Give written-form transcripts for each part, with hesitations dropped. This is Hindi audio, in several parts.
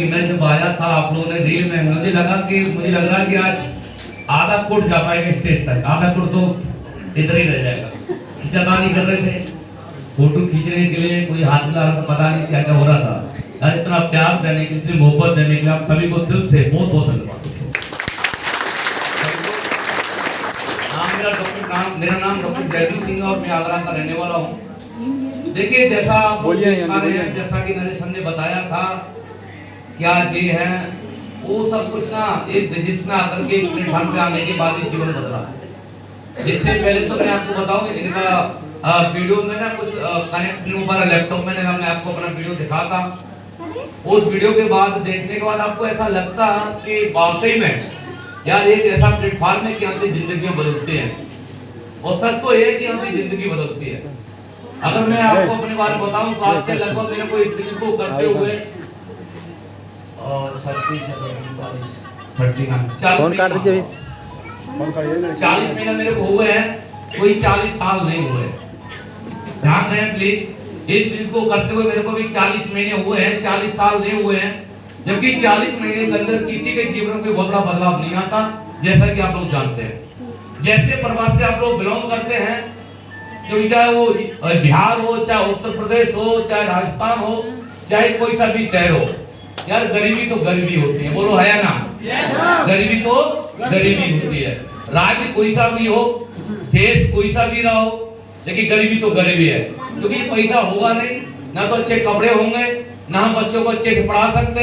कि मैं जब आया था आप लोगों ने रील में, मुझे लग रहा कि आज आधा फुट जा पाएगा स्टेज तक, आधा फुट तो इधर ही रह जाएगा। खिंचाता नहीं कर रहे थे, फोटो खींचने के लिए कोई हाथ मिला रहा था, पता नहीं क्या क्या हो रहा था। यार इतना प्यार देने के लिए, इतनी मोहब्बत देने के लिए आप सभी को दिल से बहुत बहुत धन्यवाद। मेरा नाम डॉक्टर जयवीर सिंह और मैं आगरा का रहने वाला हूँ। देखिए जैसा आप बोलिए, जैसा कि नरेश ने बताया था क्या चीज है, वो सब कुछ ना एक बिजनेस में आकर के इस प्लेटफॉर्म पे आने के बाद ही जीवन बदला है। इससे पहले तो मैं आपको बताऊं, इनका वीडियो में ना कुछ कनेक्ट नहीं हो पा रहा लैपटॉप में, ना मैं आपको अपना वीडियो दिखाता। उस वीडियो के बाद देखने के बाद आपको ऐसा लगता कि वाकई में यार एक ऐसा प्लेटफॉर्म है कि हमसे जिंदगियां बदलती हैं, और सच तो ये है कि हमसे जिंदगी बदलती है। अगर मैं आपको अपने बारे में बताऊं तो आज से लगभग मेरे को इस बिजनेस को करते हुए और 40 महीने मेरे को हुए हैं, कोई 40 साल नहीं हुए। ध्यान दें प्लीज, इस बिजनेस को करते हुए मेरे को भी 40 महीने हुए हैं, 40 साल नहीं हुए हैं। जबकि 40 महीने के अंदर किसी के जीवन में कोई बहुत बड़ा बदलाव नहीं आता, जैसा कि आप लोग जानते हैं। जैसे परिवार से आप लोग बिलोंग करते हैं, जो चाहे वो बिहार हो, चाहे उत्तर प्रदेश हो, चाहे राजस्थान हो, चाहे कोई सा भी शहर हो, यार गरीबी तो गरीबी होती है, बोलो है ना? गरीबी तो गरीबी होती है। राज्य कोई सा भी हो, देश कोई सा भी रहा हो, लेकिन गरीबी तो गरीबी है। क्योंकि पैसा होगा नहीं, ना तो अच्छे कपड़े होंगे, ना हम बच्चों को अच्छे से पढ़ा सकते,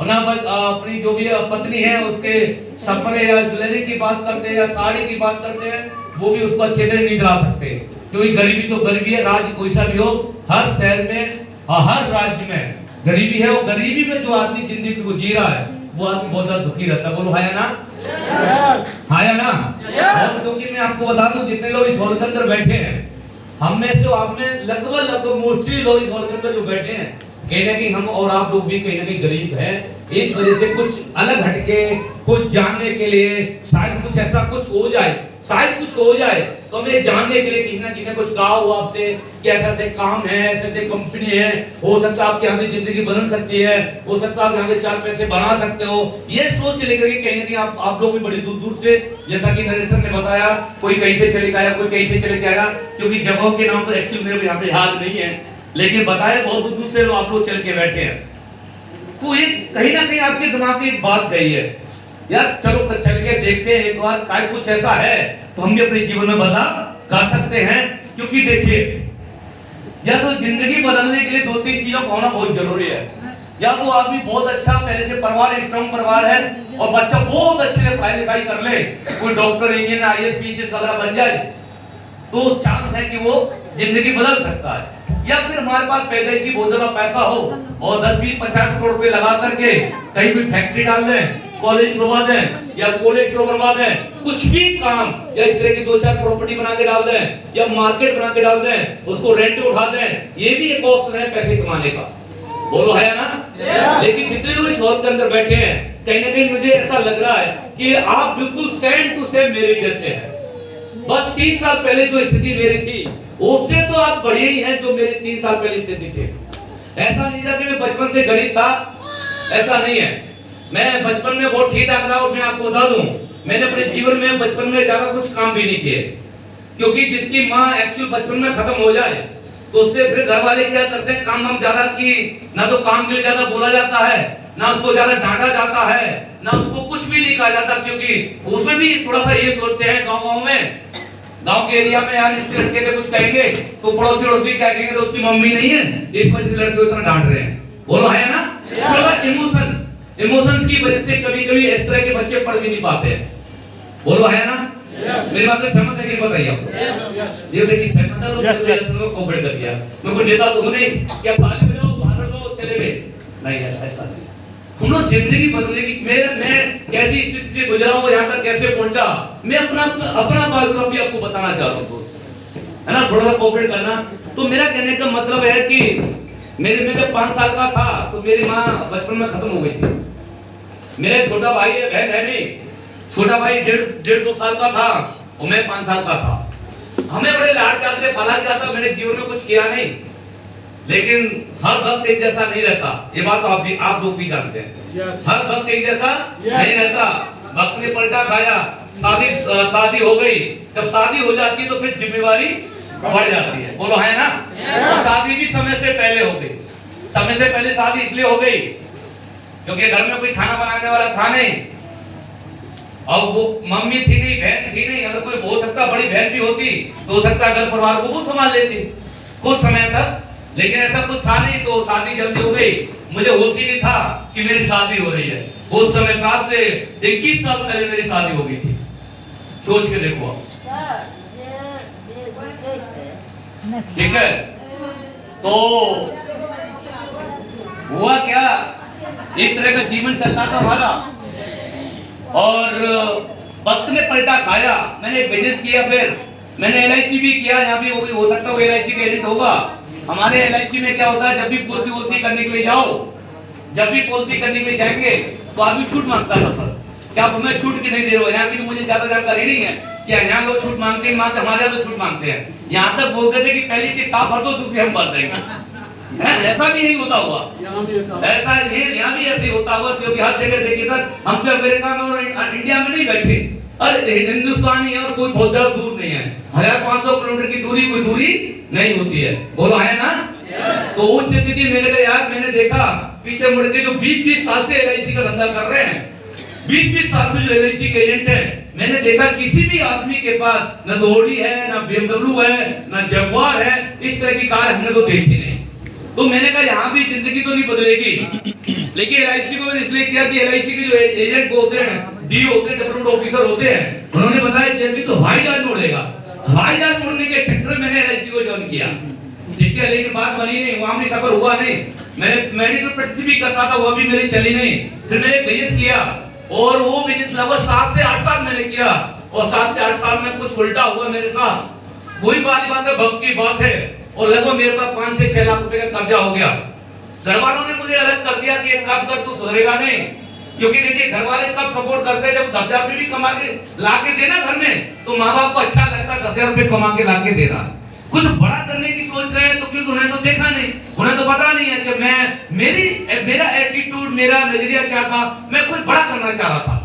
और ना अपनी जो भी पत्नी है उसके सपने या ज्वेलरी की बात करते हैं या साड़ी की बात करते हैं, वो भी उसको अच्छे से नहीं दिला सकते। क्योंकि गरीबी तो गरीबी है, राज्य कोई सा भी हो, हर शहर में और हर राज्य में गरीबी है। और गरीबी में जो आदमी जिंदगी को जी रहा है वो आदमी बहुत ज्यादा दुखी रहता है, बोलो है ना? हाँ या ना? और क्योंकि मैं आपको बता दूं, जितने लोग इस हॉल के अंदर बैठे हैं, हम में से आप में लगभग मोस्टली लोग इस हॉल के अंदर जो बैठे हैं, कहीं ना कहीं हम और आप लोग भी कहीं ना कहीं गरीब हैं। इस वजह से कुछ अलग हटके कुछ जानने के लिए, शायद कुछ ऐसा कुछ हो जाए, शायद कुछ हो जाए तो हमें जानने के लिए किसी ना किसी ने कुछ कहा हो आपसे कि ऐसा ऐसे काम है, ऐसे ऐसे कंपनी है, हो सकता है आपकी यहाँ से जिंदगी बदल सकती है, हो सकता है आप यहाँ से 4 पैसे बना सकते हो। ये सोच लेकर के कहीं ना कहीं आप लोग भी बड़ी दूर दूर से, जैसा कि नरेश ने बताया, कोई कहीं से चले गया, कोई कहीं से चले गया, क्योंकि जगहों के नाम तो एक्चुअली मेरे यहाँ पे याद नहीं है, लेकिन बताया बहुत दूर दूर से आप लोग चल के बैठे हैं। तो ये कहीं ना कहीं आपके दिमाग में एक बात गई है, यार चलो चल के देखते हैं एक बार, शायद कुछ ऐसा है तो हम भी अपने जीवन में बदलाव कर सकते हैं। क्योंकि देखिए, या तो जिंदगी बदलने के लिए 2-3 चीजों का होना बहुत जरूरी है। या तो आदमी बहुत अच्छा पहले से परिवार, स्ट्रॉन्ग परिवार है, और बच्चा बहुत अच्छे से पढ़ाई लिखाई कर ले, कोई डॉक्टर, इंजीनियर, IAS PCS वगैरह बन जाए, तो चांस है कि वो जिंदगी बदल सकता है। या फिर हमारे पास पैदाइशी बहुत ज्यादा पैसा हो और 10-20-50 करोड़ रुपए लगा करके कहीं कोई फैक्ट्री डाल दें, कॉलेज करवा दें या कॉलेज करवा दें, कुछ भी काम, या इस तरह की 2-4 प्रॉपर्टी बना के डाल दें या मार्केट बना के डाल दें, उसको रेंट उठा दें, ये भी एक ऑप्शन है पैसे कमाने का, बोलो है ना? लेकिन जितने लोग इस हॉल के अंदर बैठे हैं, कहीं ना कहीं मुझे ऐसा लग रहा है कि आप बिल्कुल सेम टू सेम मेरे जैसे हैं। बस 3 साल पहले जो स्थिति मेरी थी, उससे तो आप बढ़िया ही हैं जो मेरी 3 साल पहले स्थिति थी। ऐसा नहीं था कि मैं बचपन से गरीब था, ऐसा नहीं है। मैं बचपन में बहुत ठीक ठाक रहा, और मैं आपको बता दूं, मैंने अपने जीवन में बचपन में ज्यादा कुछ काम भी नहीं किए, क्योंकि जिसकी माँ एक्चुअल बचपन में खत्म हो जाए तो उससे फिर घर वाले क्या करते हैं, काम ज्यादा की, ना तो काम के लिए ज्यादा बोला जाता है, ना उसको ज्यादा डांटा जाता है, ना उसको कुछ भी नहीं कहा जाता, क्योंकि उसमें भी थोड़ा सा ये सोचते हैं गाँव में, गांव के एरिया में, यार इस लड़के को कुछ कहेंगे तो पड़ोसी क्या कहेंगे, तो उसकी मम्मी नहीं है, इस वजह से लड़के को इतना डांट रहे हैं, बोलो है ना? इमोशंस की वजह से कभी कभी इस तरह के बच्चे पढ़ भी नहीं पाते हैं, बोलो है ना? मेरी बात से सहमत है कि बताइए आपको? ये देखिए सहमत है तो कोऑपरेट कर दिया, मैं कोई नेता तो हूं नहीं क्या ताली बजाओ बाहर दो चले गए, नहीं ऐसा नहीं। हम लोग जिंदगी बदलने की, मैं कैसी स्थिति से गुजरा हूं, यहाँ तक कैसे पहुंचा, मैं अपना बायोग्राफी आपको बताना चाहता हूं दोस्त, है ना? थोड़ा सा कोऑपरेट करना। तो मेरा कहने का मतलब है कि मैं जब 5 साल का था तो मेरी माँ बचपन में खत्म हो गई थी। मेरा एक छोटा भाई है, बहन है नहीं, छोटा भाई 1.5-2 साल का था और मैं 5 साल का था। हमें बड़े लाड प्यार से पाला गया था, मैंने जीवन में कुछ किया नहीं, लेकिन हर वक्त एक जैसा नहीं रहता, ये बात आप लोग भी जानते हैं। हर वक्त एक जैसा नहीं रहता। वक्त ने पलटा खाया, शादी हो गई। जब शादी हो जाती तो फिर जिम्मेवारी बढ़ जाती है, बोलो है ना। और शादी भी समय से पहले हो गई। समय से पहले शादी इसलिए हो गई क्योंकि घर में कोई खाना बनाने वाला था नहीं, और वो मम्मी थी नहीं, बहन थी नहीं। अगर कोई हो सकता बड़ी बहन भी होती तो हो सकता घर परिवार को वो संभाल लेती कुछ समय तक, लेकिन ऐसा कुछ था नहीं तो शादी जल्दी हो गई। मुझे होश ही नहीं था कि मेरी शादी हो रही है। उस समय पास से 21 साल पहले मेरी शादी हो गई थी। सोच के देखो आप, ठीक है। तो हुआ क्या, इस तरह का जीवन चलता था हमारा, और वक्त ने पलटा खाया। मैंने बिजनेस किया, फिर मैंने LIC भी किया। यहाँ भी हो सकता है LIC का एजेंट होगा। हमारे LIC में क्या होता है, जब भी पॉलिसी करने के लिए जाओ, जब भी पॉलिसी करने के लिए जाएंगे तो आदमी छूट मांगता था। सर क्या आप हमें छूट की नहीं दे रहे हो? यहाँ की तो मुझे ज्यादा जानकारी नहीं है कि यहाँ लोग छूट मांगते हैं, हमारे यहाँ तो छूट मांगते हैं। यहाँ तक बोलते थे कि पहली किस्त आप भर दो, दूसरी हम भर देंगे। ऐसा भी नहीं होता हुआ, ऐसा यहाँ भी ऐसे होता हुआ, क्योंकि हर जगह देखिए सर, हम तो अमेरिका में और इंडिया में नहीं बैठे, अरे हिंदुस्तान ही है और कोई बहुत ज्यादा दूर नहीं है। 1500 किलोमीटर की दूरी कोई दूरी नहीं होती है, बोलो है ना। तो उस स्थिति मेरे को यार, मैंने देखा पीछे मुड़ के जो 20-20 साल से LIC का धंधा कर रहे हैं, 20-20 साल से जो LIC के एजेंट है, मैंने देखा किसी भी आदमी के पास न दोहड़ी है, न BMW है, न जगुआर है, इस तरह की कार हमने तो देखी नहीं। तो मैंने कहा यहाँ भी जिंदगी तो नहीं बदलेगी, लेकिन LIC को मैंने इसलिए किया कि LIC के जो एजेंट होते हैं, डी होते हैं, डेवलपमेंट ऑफिसर होते हैं, उन्होंने बताया कि अभी तो हवाई जहाज उड़ेगा। हवाई जहाज उड़ने के चक्कर में मैंने LIC को ज्वाइन किया, ठीक है। लेकिन बात बनी नहीं, वहां भी सफर हुआ नहीं। मैंने तो प्रैक्टिस भी करता था, वो भी मेरी चली नहीं। फिर मैंने बिजनेस किया, और वो बिजनेस लगभग 7 से 8 साल मैंने किया, और 7 से 8 साल में कुछ उल्टा हुआ मेरे साथ। वही बात है, भक्त की बात है, और लगभग मेरे पास 5 से 6 लाख रुपए का कर्जा हो गया। घर वालों ने मुझे अलग कर दिया कि कब तक तू सुधरेगा नहीं, क्योंकि देखिए घर वाले कब सपोर्ट करते हैं, जब 10,000 रुपए भी कमा के ला के देना घर में, तो माँ बाप को अच्छा लगता है 10,000 रुपए कमा के ला के दे रहा। कुछ बड़ा करने की सोच रहे हैं तो क्योंकि उन्हें तो देखा नहीं, उन्हें तो पता नहीं है कि मेरा एटीट्यूड, मेरा नजरिया क्या था, मैं कुछ बड़ा करना चाह रहा था।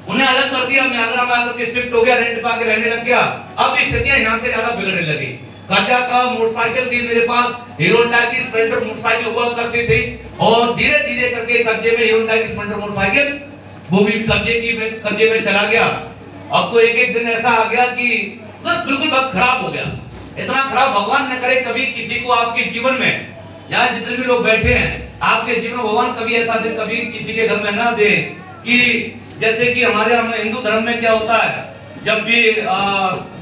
उन्हें अलग कर दिया, मैं आगरा में आकर के शिफ्ट हो गया, रेंट पे आके रहने लग गया। अब स्थितियां यहाँ से ज्यादा बिगड़ने लगी। कर्जा था, मोटरसाइकिल थी मेरे पास, हीरो होंडा की स्प्लेंडर मोटरसाइकिल हुआ करती थी, और धीरे धीरे करके कर्जे में हीरो होंडा की स्प्लेंडर मोटरसाइकिल वो भी कर्जे में चला गया। अब तो एक दिन ऐसा आ गया कि बिल्कुल वक्त खराब हो गया, इतना खराब, भगवान न करे कभी किसी को आपके जीवन में, यहाँ जितने भी लोग बैठे हैं आपके जीवन में, भगवान कभी ऐसा दिन कभी किसी के घर में ना दे कि जैसे कि हमारे हिंदू धर्म में क्या होता है, जब भी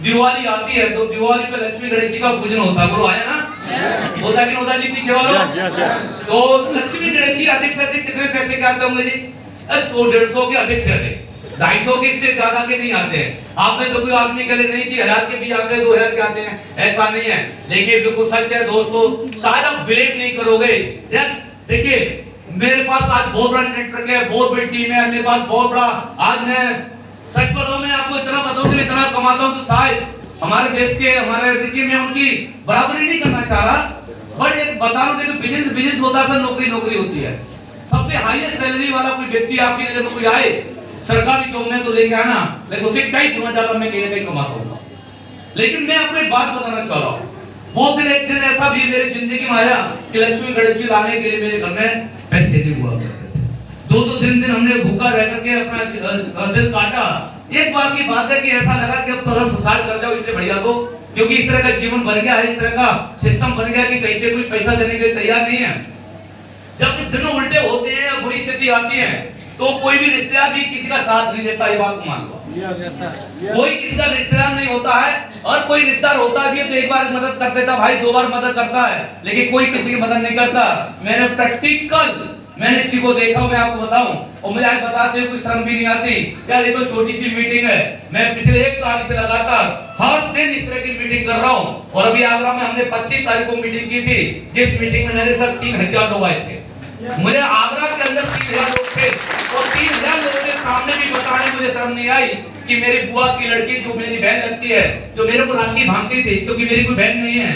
दिवाली आती है तो दिवाली पे लक्ष्मी गणेश जी का पूजन होता है, बोलो आया ना, होता है कि होता जी पीछे वालों। तो लक्ष्मी गणेश जी अधिक से अधिक कितने पैसे के आते होंगे जी? 100-150 के अधिक से अधिक, 250 के इससे ज्यादा के नहीं आते हैं। आपने तो कोई आदमी के लिए नहीं कि 1000 के भी आते हैं, 2000 के आते हैं, ऐसा नहीं है। लेकिन बिल्कुल सच है दोस्तों, शायद आप बिलीव नहीं करोगे यार। देखिए मेरे पास आज बहुत बड़ा नेटवर्क है, बहुत बड़ी टीम है मेरे पास, बहुत बड़ा। आज मैं सच बताऊं, मैं आपको इतना बताऊं कि इतना कमाता हूं तो शायद हमारे देश के, हमारे देखिए मैं उनकी बराबरी नहीं करना चाह रहा, बट एक बता रहा हूं, देखो बिजनेस होता है, नौकरी होती है। सबसे हाईएस्ट सैलरी वाला कोई व्यक्ति आपकी नजर में कोई आए सरकारी जॉब में तो लेके आना, लेकिन उससे कई गुना ज्यादा मैं कहीं ना कहीं कमाता हूँ। लेकिन मैं आपको एक बात बताना चाह रहा हूँ, वो दिन एक दिन ऐसा भी मेरी जिंदगी में आया कि लक्ष्मी गणेश जी लाने के लिए मेरे घर में पैसे नहीं हुआ करते थे। 2-2 दिन हमने भूखा रह करके अपना दिन काटा। एक बार की बात है कि ऐसा लगा कि अब थोड़ा सुसाइड कर जाओ, इससे बढ़िया तो, क्योंकि इस तरह का जीवन बन गया है, इस तरह का सिस्टम बन गया कि कहीं से कोई पैसा देने के लिए तैयार नहीं है। जब दिन उल्टे होते हैं, बुरी स्थिति आती है, तो कोई भी रिश्तेदार भी किसी का साथ नहीं देता, ये बात मान लो। कोई किसी का रिश्तेदार नहीं होता है, और कोई रिश्तेदार होता भी है तो एक बार मदद कर देता भाई, 2 बार मदद करता है, लेकिन कोई किसी की मदद नहीं करता। मैंने किसी को देखा, मैं आपको बताऊं, और मुझे आज बताते हुए कुछ शर्म भी नहीं आती यार। ये तो छोटी सी मीटिंग है, मैं पिछले 1 तारीख से लगातार हर दिन इस तरह की मीटिंग कर रहा हूँ। और अभी आगरा में हमने 25 तारीख को मीटिंग की थी, जिस मीटिंग में मेरे साथ 3000 लोग आए थे। मुझे आगरा के अंदर 3000 लोग थे, और 3000 लोगों के सामने भी बताने मुझे शर्म नहीं आई कि मेरी बुआ की लड़की, जो मेरी बहन लगती है, जो मेरे को राखी बांधती थी, क्योंकि मेरी कोई बहन नहीं है,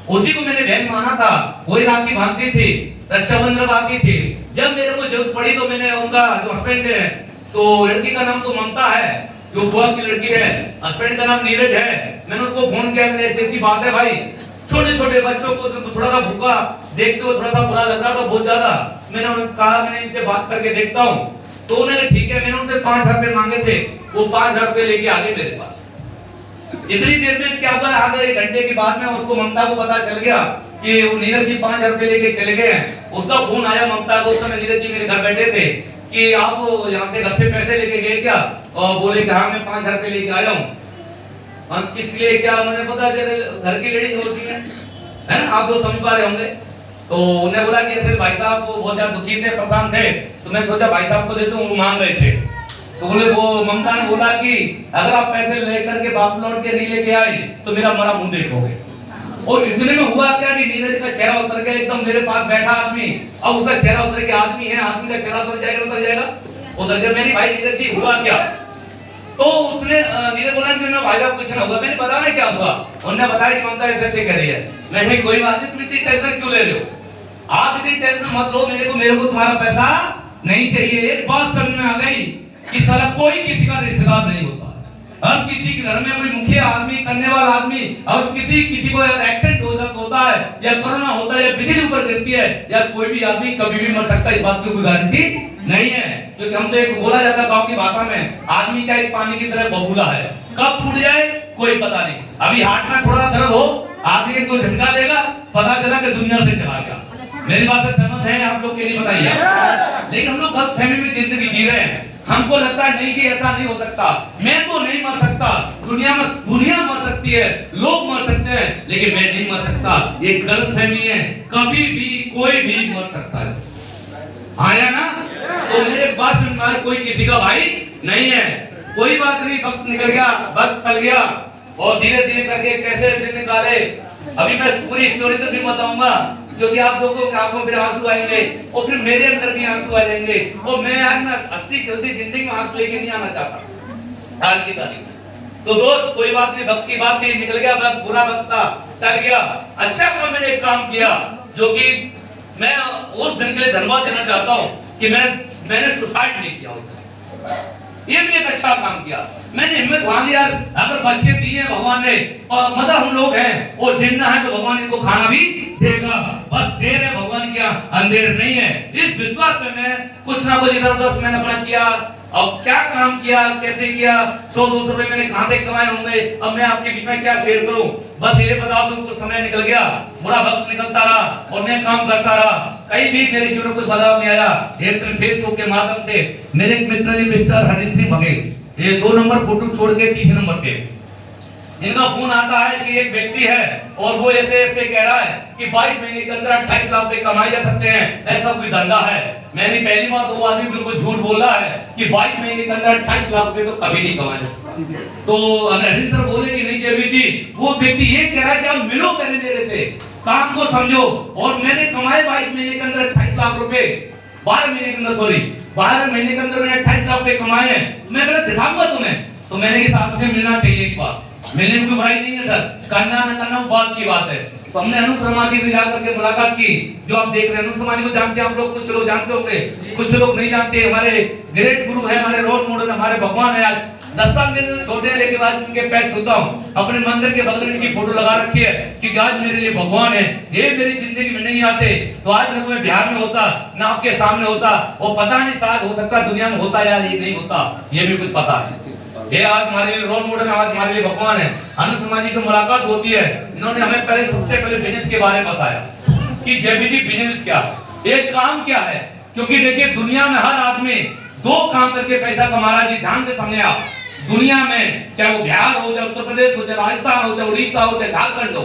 उसी को मैंने बहन माना था, वही राखी बांधती थी, रक्षाबंधन बांधती थी। जब मेरे को जरूरत पड़ी तो मैंने उनका जो हस्बैंड है, तो लड़की का नाम तो ममता है, जो बुआ की लड़की है, हस्बैंड का नाम नीरज है। मैंने उनको फोन किया, मैंने ऐसी बात है भाई, छोटे छोटे बच्चों को थोड़ा सा भूखा देखते हो, थोड़ा सा बुरा लग रहा था बहुत ज्यादा। मैंने उन्हें कहा मैंने इनसे बात करके देखता हूँ, तो उन्होंने ठीक है। मैंने उनसे 5,000 रुपए मांगे थे, वो 5,000 रुपए लेके आ गए मेरे पास। इतनी देर में क्या हुआ, आधे एक घंटे के बाद में उसको ममता को पता चल गया कि वो नीरज जी 5,000 रुपए लेके चले गए हैं। उसका फोन आया ममता को, उस समय नीरज जी मेरे घर बैठे थे, कि आप यहाँ से घर से पैसे लेके गए क्या? और बोले कि हाँ मैं 5,000 रुपए लेके आया हूँ। किस लिए क्या? उन्होंने पता घर की लेडीज होती है ना, आप लोग समझ पा रहे होंगे। तो उन्हें बोला कि ऐसे भाई साहब वो बहुत ज्यादा दुखी थे, परेशान थे, तो मैं सोचा भाई साहब को दे दूं, वो मांग रहे थे। तो बोले, वो ममता ने बोला कि अगर आप पैसे लेकर के वापस लौट के नहीं लेके आए तो मेरा मरा मुंह देखोगे। और इतने में हुआ क्या कि नीरज का चेहरा उतर गया, एकदम मेरे पास बैठा आदमी, अब उसका चेहरा उतर के आदमी है, आदमी का चेहरा उतर जाएगा उतर गया। मेरी भाई नीरज जी हुआ क्या? तो उसने नीरज बोला कि ना भाई साहब कुछ ना हुआ। मैंने बताया ना क्या हुआ, उन्होंने बताया कि ममता ऐसे ऐसे कह रही है। मैंने कोई बात नहीं, तुम इतनी टेंशन क्यों ले रहे हो? आप इतनी टेंशन मत लो, मेरे को तुम्हारा पैसा नहीं चाहिए। एक बात समझ में आ गई कि साला कोई किसी का रिश्तेदार नहीं होता। अब किसी के घर में कोई मुखिया आदमी, करने वाला आदमी, और किसी को एक्सीडेंट होता है, या कोरोना होता है, या बिजली ऊपर गिरती है, या कोई भी आदमी कभी भी मर सकता है, इस बात की कोई गारंटी नहीं है। क्योंकि हम तो एक बोला जाता है गांव की भाषा में, आदमी क्या एक पानी की तरह बबूला है, कब फूट जाए कोई पता नहीं। अभी हाथ में थोड़ा दर्द हो, आदमी को झटका देगा, पता चला कि दुनिया से चला गया। मेरी बात से सहमत है आप लोग? के लिए बताइए। लेकिन हम लोग गलत फहमी में जिंदगी जी रहे हैं। हमको लगता है नहीं जी ऐसा नहीं हो सकता, मैं तो नहीं मर सकता, दुनिया मर सकती है, लोग मर सकते हैं, लेकिन मैं नहीं मर सकता। ये गलत फहमी है, कभी भी कोई भी मर सकता है। आया ना? तो मेरे पास में कोई किसी का भाई नहीं है। कोई बात नहीं, वक्त निकल गया, वक्त पल गया, और धीरे धीरे करके कैसे दिन निकाले। अभी मैं पूरी स्टोरी तो नहीं बताऊंगा, क्योंकि आप लोगों की आंखों में आंसू आएंगे, और फिर मेरे अंदर भी आंसू आ जाएंगे। और मैं आज ना 80 गलती जिंदगी में आंसू लेके नहीं आना चाहता आज की तारीख में। तो दोस्त कोई बात नहीं, वक्त की बात नहीं, निकल गया वक्त, बुरा वक्त था, टल गया। अच्छा हुआ मैंने एक काम किया, जो कि मैं उस दिन के लिए धन्यवाद देना चाहता हूँ कि मैंने सुसाइड नहीं किया। ये भी एक अच्छा काम किया। मैंने हिम्मत बांधी यार, अगर बच्चे दिए भगवान ने, और मतलब हम लोग हैं, वो जिंदा है तो भगवान इनको खाना भी देगा। बस देर है, भगवान क्या अंधेर नहीं है। इस विश्वास में मैं कुछ ना कुछ इधर उधर मैंने अपना किया। अब क्या काम किया, कैसे किया, 100-200 रुपए मैंने कहां से कमाए होंगे, अब मैं आपके बीच में क्या शेयर करूं। बस ये बता दूं, कुछ समय निकल गया, बुरा वक्त निकलता रहा, और मैं काम करता रहा, कहीं भी मेरे जीवन में कुछ बदलाव नहीं आया। एक दिन फेसबुक के माध्यम से मेरे एक मित्र जी मिस्टर हरिंद्र सिंह बघेल, ये 2 नंबर फोटो छोड़ के 3 नंबर पे, इनका फोन आता है कि एक व्यक्ति है और वो ऐसे ऐसे कह रहा है कि 22 महीने के अंदर 28 लाख रुपए कमाए जा सकते हैं, ऐसा कोई धंधा है। मैंने पहली बार वो आदमी बिल्कुल झूठ बोला है कि 22 महीने के अंदर 28 लाख रुपए तो कभी नहीं कमाए जा सकते। तो हरिंद्र बोले कि नहीं जेबी जी, वो व्यक्ति ये कह रहा है कि आप मिलो पहले मेरे से, काम को समझो। और मैंने कमाए 22 महीने के अंदर 28 लाख रुपए, 12 महीने के अंदर, सॉरी 12 महीने के अंदर मैंने 28 लाख रुपए कमाए हैं। मैं पहले दिखाऊंगा तुम्हें। तो मैंने कि साहब से मिलना चाहिए एक बार। मिलने में कोई बुराई नहीं है सर, करना न करना बात की बात है। तो हमने अनु शर्मा जी से जाकर के मुलाकात की, जो आप देख रहे हैं। अनु शर्मा जी को जानते हैं आप लोग, कुछ लोग जानते होंगे, कुछ लोग नहीं जानते। हमारे ग्रेट गुरु है, हमारे रोल मॉडल, हमारे भगवान है। आज 10 साल मेरे छोटे हैं, लेकिन आज उनके पैर छूता हूँ। अपने मंदिर के बगल में इनकी फोटो लगा रखी है कि आज मेरे लिए भगवान है। ये मेरी जिंदगी में नहीं आते तो आज मैं तुम्हें बिहार में होता, ना आपके सामने होता। वो पता नहीं शायद हो सकता दुनिया में होता या ये नहीं होता, ये भी कुछ पता है। ये आज हमारे लिए रोल मॉडल, आज हमारे लिए भगवान है। अनु शर्मा जी से मुलाकात होती है, इन्होंने हमें सबसे पहले बिजनेस के बारे में बताया कि जेबी जी बिजनेस क्या है, एक काम क्या है। क्योंकि देखिए दुनिया में हर आदमी 2 काम करके पैसा कमा रहा है जी, ध्यान से समझे आप। दुनिया में चाहे वो बिहार हो, चाहे उत्तर प्रदेश हो, चाहे राजस्थान हो, चाहे उड़ीसा हो, चाहे झारखंड हो,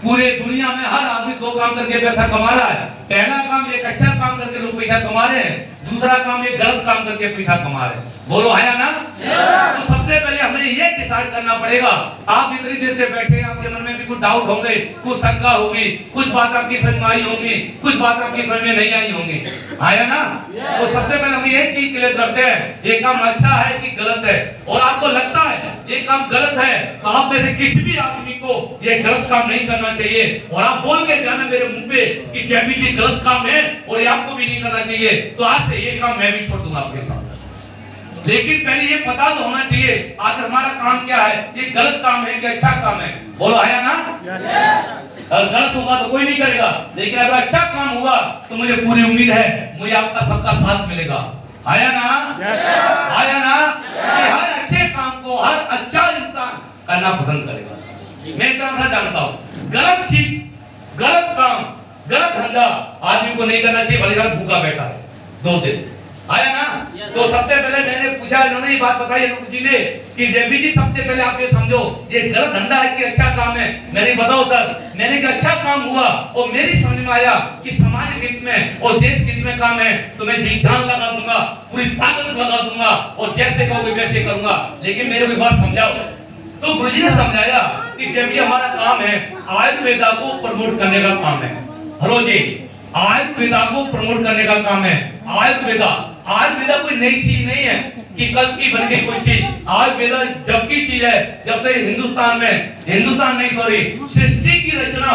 पूरे दुनिया में हर आदमी 2 काम करके पैसा कमा रहा है। पहला काम एक अच्छा काम करके लोग पैसा कमा रहे हैं, दूसरा काम एक गलत काम करके पैसा कमा रहे हैं। बोलो है ना? तो सबसे पहले हमें ये डिसाइड करना पड़ेगा। आप इतनी देर से बैठे, आपके मन में भी कुछ डाउट होंगे, कुछ शंका होगी, कुछ बात आपकी समझ में आई होंगी, कुछ बात आपकी समझ में नहीं आई होंगी, आया ना? तो सबसे पहले हम ये चीज क्लियर करते हैं, ये काम अच्छा है कि गलत है। और आपको लगता है ये काम गलत है तो आप में से किसी भी आदमी को ये गलत काम नहीं करना चाहिए, और आप बोल के जाना मेरे मुंह पे कि जेबी जी गलत काम है और ये आपको भी नहीं करना चाहिए, तो आज से ये काम मैं भी छोड़ दूंगा आपके साथ। लेकिन पहले ये पता तो होना चाहिए आखिर हमारा काम क्या है, ये गलत काम है कि अच्छा काम है। बोलो आया ना? गलत होगा तो कोई नहीं करेगा, लेकिन अगर अच्छा काम हुआ तो मुझे पूरी उम्मीद है मुझे आपका सबका साथ मिलेगा। आया ना? आया ना? हर अच्छे काम को हर अच्छा इंसान करना पसंद करेगा। मैं इतना जानता हूँ गलत चीज, गलत काम, गलत धंधा आदमी को नहीं करना चाहिए, भले भूखा बैठा है 2 दिन। आया ना? तो सबसे पहले मैंने पूछा, इन्होंने ये बात बताई जी ने कि जेबी जी सबसे पहले आप ये समझो ये गलत धंधा है कि अच्छा काम है। मैंने बताओ सर, मैंने कि अच्छा काम हुआ और मेरी समझ में आया कि समाज हित में और देश हित में काम है तो मैं जी जान लगा दूंगा, पूरी ताकत लगा दूंगा और जैसे कहोगे वैसे करूंगा। लेकिन मेरे को बात समझाओ। तो गुरुजी ने समझाया कि जब ये हमारा काम है आयुर्वेदा को प्रमोट करने का काम है। हेलो जी, आयुर्वेदा को प्रमोट करने का काम है। आयुर्वेदा कोई नई चीज नहीं है कि कल की बन गई कोई चीज। आयुर्वेदा जब की चीज है, जब से सृष्टि की रचना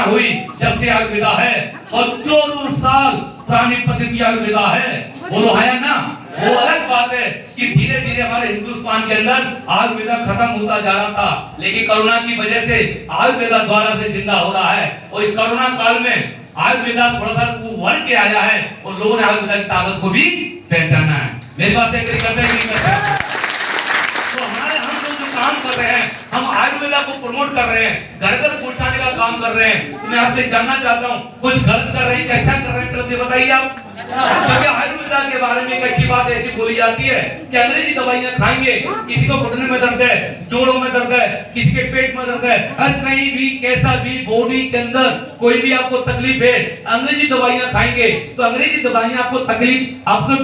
हुई जब से आयुर्वेदा है, और करोड़ों साल पुरानी पद्धति आयुर्वेदा है। बोलो है ना? वो अलग बात है कि धीरे धीरे हमारे हिंदुस्तान के अंदर आयुर्वेदा खत्म होता जा रहा था, लेकिन कोरोना की वजह से आयुर्वेदा द्वारा से जिंदा हो रहा है। और इस कोरोना काल में आयुर्वेदा थोड़ा सा उभर के आया है और लोगों ने आयुर्वेदा की ताकत को भी पहचाना है। मेरे पास एक करते हैं नहीं करते हैं। तो हमारे हम लोग जो काम कर रहे हैं, हम आयुर्वेदा को प्रमोट कर रहे हैं, घर घर पहुंचाने का काम कर रहे हैं। तो मैं आपसे जानना चाहता हूँ कुछ गलत कर रहे हैं कि अच्छा कर रहे हैं, पहले बताइए आप। क्योंकि आयुर्वेदा के बारे में एक अच्छी बात ऐसी बोली जाती है कि अंग्रेजी दवाइयां खाएंगे, किसी को घुटने में दर्द है, जोड़ों में दर्द है, किसी के पेट में दर्द है, हर कहीं भी कैसा भी बॉडी के अंदर कोई भी आपको तकलीफ है, अंग्रेजी दवाइयां खाएंगे तो अंग्रेजी दवाइयां आपको तकलीफ, आपको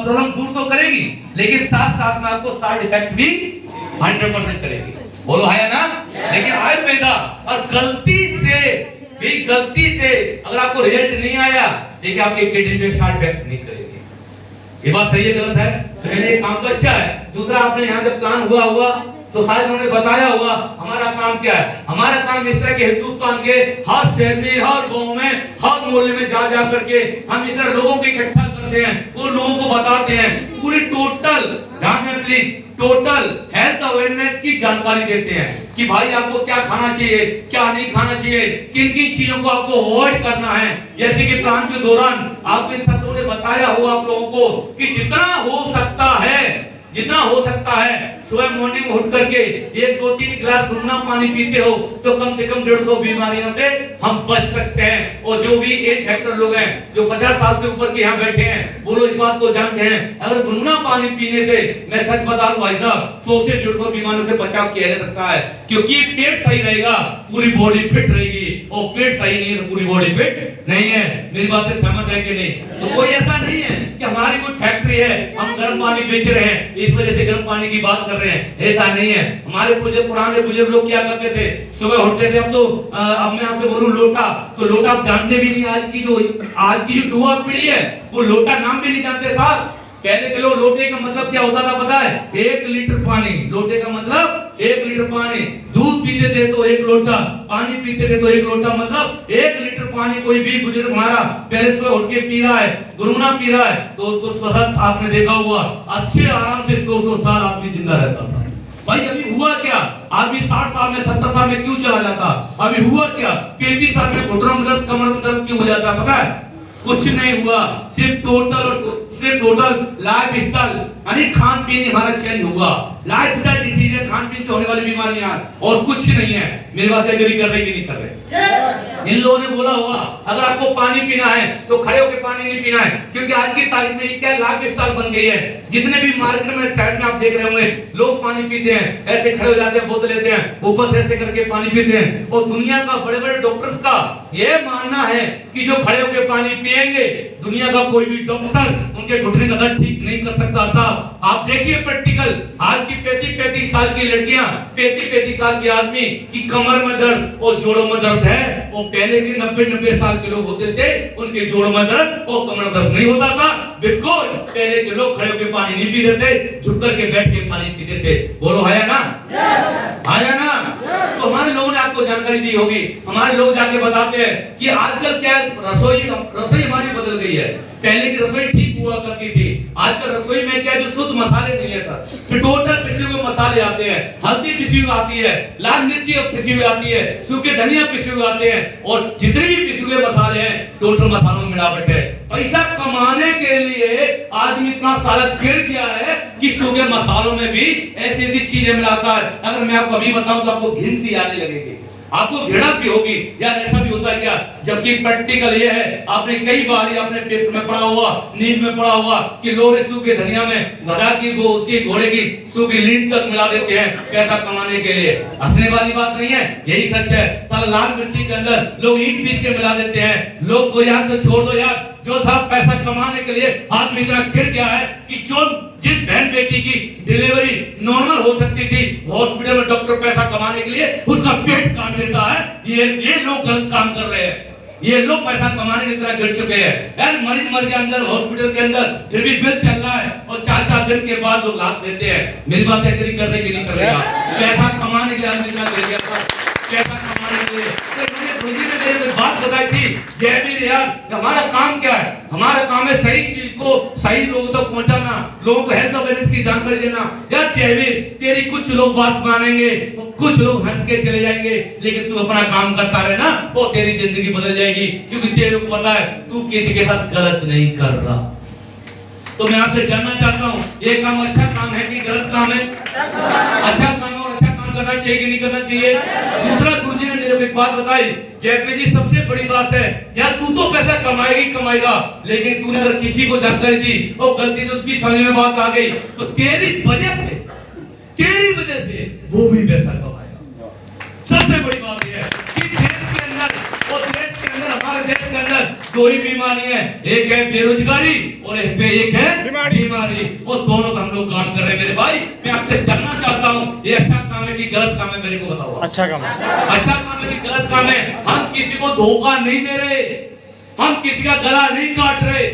प्रॉब्लम दूर तो करेगी, लेकिन साथ साथ में आपको साइड इफेक्ट भी 100% करेगी। बोलो है ना? लेकिन आयुर्वेदा और गलती से अगर आपको रिजल्ट नहीं आया, लेकिन आपके किडनी पे साइड इफेक्ट नहीं करेगी। ये बात सही है गलत है? तो मैंने ये काम तो अच्छा है। दूसरा, आपने यहाँ जब प्लान हुआ तो शायद उन्होंने बताया होगा हमारा काम क्या है। हमारा काम इस तरह के हिंदुस्तान के हर शहर में, हर गांव में, हर मोहल्ले में जा करके हम इधर लोगों को इकट्ठा करते हैं, वो लोगों को बताते हैं, पूरी टोटल, ध्यान दें प्लीज, टोटल हेल्थ अवेयरनेस की जानकारी देते हैं कि भाई आपको क्या खाना चाहिए, क्या नहीं खाना चाहिए, किन किन चीजों को आपको अवॉइड करना है। जैसे कि प्लान के दौरान आपके छात्रों ने बताया हुआ आप लोगों को कि जितना हो सकता है सुबह मॉर्निंग उठ करके 1-2-3 गिलास गुनगुना पानी पीते हो तो कम से कम 150 बीमारियों से हम बच सकते हैं। और जो भी एज फैक्टर लोग हैं जो 50 साल से ऊपर के यहाँ बैठे हैं, वो लोग इस बात को जानते हैं, अगर गुनगुना पानी पीने से, मैं सच बता रहा हूं भाई साहब, 100 से 150 बीमारियों से बचाव किया जा सकता है। क्योंकि पेट सही रहेगा पूरी बॉडी फिट रहेगी, और पेट सही नहीं है तो पूरी बॉडी फिट नहीं है। मेरी बात से सहमत है कि नहीं? तो कोई ऐसा नहीं है कि हमारी कोई फैक्ट्री है, हम गर्म पानी बेच रहे हैं इस वजह से गर्म पानी की बात कर रहे हैं, ऐसा नहीं है। हमारे पुराने बुजुर्ग लोग क्या करते थे, सुबह उठते थे, अब मैं आपसे बोलूं लोटा, तो लोटा आप जानते भी नहीं। आज की जो युवा पीढ़ी है वो लोटा नाम भी नहीं जानते साहब। पहले के लोग लोटे का मतलब क्या होता था पता है? 1 लीटर पानी। लोटे का मतलब 1 लीटर पानी। दूध पीते थे तो 1 लोटा, पानी पीते थे तो 1 लोटा, मतलब 1 लीटर पानी कोई भी बुजुर्ग हमारा पहले सुबह उठ के पी रहा है, गुनगुना पी रहा है, तो उसको स्वस्थ आपने देखा हुआ अच्छे आराम से 100 साल आदमी जिंदा रहता था। भाई अभी हुआ क्या? आदमी 60 साल में 70 साल में क्यों चला जाता? अभी हुआ क्या? 35 साल में घुटनों में दर्द, कमर में दर्द क्यों हो जाता? पता है? कुछ नहीं हुआ, सिर्फ टोटल उसने टोटल लाइफ स्टाइल यानी खान पीन हमारा चेंज हुआ। लाइफ स्टाइल डिसीज है, खान पीन से होने वाली बीमारियां और कुछ नहीं है। मेरे पास एग्री कर रहे कि नहीं कर रहे? इन लोगों ने बोला होगा अगर आपको पानी पीना है तो खड़े होकर पानी नहीं पीना है, क्योंकि आज की तारीख में क्या लाइफ स्टाइल बन गई है। जितने भी मार्केट में साइड में आप देख रहे होंगे लोग पानी पीते हैं, ऐसे खड़े हो जाते हैं, बोतल लेते हैं, ऊपर से ऐसे करके पानी पीते हैं। और दुनिया का बड़े बड़े डॉक्टर्स का यह मानना है कि जो खड़े होकर पानी पिएंगे दुनिया का कोई भी डॉक्टर उनके घुटने का दर्द ठीक नहीं कर सकता। साहब आप देखिए प्रैक्टिकल, आज की 35-35 साल की लड़कियां, 35-35 साल के आदमी की कमर में दर्द और जोड़ों में दर्द है। और पहले के 90-90 साल के लोग होते थे उनके जोड़ों में दर्द और कमर में दर्द नहीं होता था, बिकॉज़ पहले के लोग खड़े होकर पानी नहीं पीते थे, झुक करके बैठ के पानी पीते थे। बोलो आया ना? आया ना? तो हमारे लोगों ने आपको जानकारी दी होगी। हमारे लोग जाके बताते हैं कि आजकल क्या रसोई हमारी बदल गई है। पहले की रसोई ठीक हुआ करती थी, आजकल रसोई में क्या जो शुद्ध मसाले नहीं है सर, टोटल पिसे हुए मसाले आते हैं, हल्दी पिसी हुई आती है, लाल मिर्ची पिसी हुई आती है, सूखे धनिया पिसे हुए आते हैं, और जितने भी पिसे हुए मसाले हैं टोटल मसालों में मिलावट है। पैसा कमाने के लिए आदमी इतना सारा गिर गया है कि सूखे मसालों में भी ऐसी ऐसी चीजें मिलाता है। अगर मैं आपको अभी बताऊं तो आपको घिन सी आने लगेगी, आपको घृणा सी होगी, यार ऐसा भी होता है क्या? जबकि प्रैक्टिकल ये है, आपने कई बार ये अपने पेपर में पढ़ा हुआ, नींद में पढ़ा हुआ कि लोग सूखे धनिया में गधा की उसकी घोड़े की सूखी लीद तक मिला देते हैं पैसा कमाने के लिए। हंसने वाली बात नहीं है, यही सच है। साला लाल मिर्ची के अंदर लोग ईंट पीस के मिला देते हैं। लोग को यार तो छोड़ दो यार, जो था पैसा कमाने के लिए आदमी इतना गिर गया है कि जो जिस बहन बेटी की डिलीवरी नॉर्मल हो सकती थी हॉस्पिटल में डॉक्टर पैसा कमाने के लिए उसका पेट काट देता है। ये लोग गलत काम कर रहे हैं, ये लोग पैसा कमाने की तरह गिर चुके हैं। यार मरीज मर गया अंदर हॉस्पिटल के अंदर, फिर भी बिल चल रहा है और 4-4 दिन के बाद लोग लाश देते हैं। मेरी बात से एग्री कर रहे कि नहीं कर रहे? पैसा कमाने के लिए आदमी इतना गिर गया था, पैसा कमाने के लिए। बात बताई थी जयवीर यार, हमारा काम क्या है? हमारा काम है सही चीज को सही लोगों तक पहुंचाना, लोगों को हेल्थ अवेयरनेस की जानकारी देना। यार जयवीर तेरी कुछ लोग बात मानेंगे, कुछ लोग हंस के चले जाएंगे, लेकिन तू अपना काम करता रहे ना, वो तेरी जिंदगी बदल जाएगी, क्योंकि तेरे को पता है तू किसी के साथ गलत नहीं कर रहा। तो मैं आपसे जानना चाहता हूँ ये काम अच्छा काम है कि गलत काम है? अच्छा काम है, और अच्छा काम करना चाहिए कि नहीं करना चाहिए? दूसरा गुरुजी ने मेरे को एक बात बताई, जयपी जी सबसे बड़ी बात है यार तू तो पैसा कमाएगा ही कमाएगा, लेकिन तूने अगर किसी को जानकारी दी और गलती से उसकी समझ में बात आ गई तो तेरी वजह से वो भी पैसा कमाएगा। सबसे बड़ी बात यह है कि देश के अंदर और देश के अंदर हमारे देश के अंदर दो ही बीमारी है, एक है बेरोजगारी और एक है बीमारी, और दोनों का हम लोग काम कर रहे हैं। मेरे भाई मैं आपसे जानना चाहता हूँ ये अच्छा काम है कि गलत काम है? मेरे को बताओ। अच्छा काम है। अच्छा काम है कि गलत काम है? हम किसी को धोखा नहीं दे रहे, हम किसी का गला नहीं काट रहे,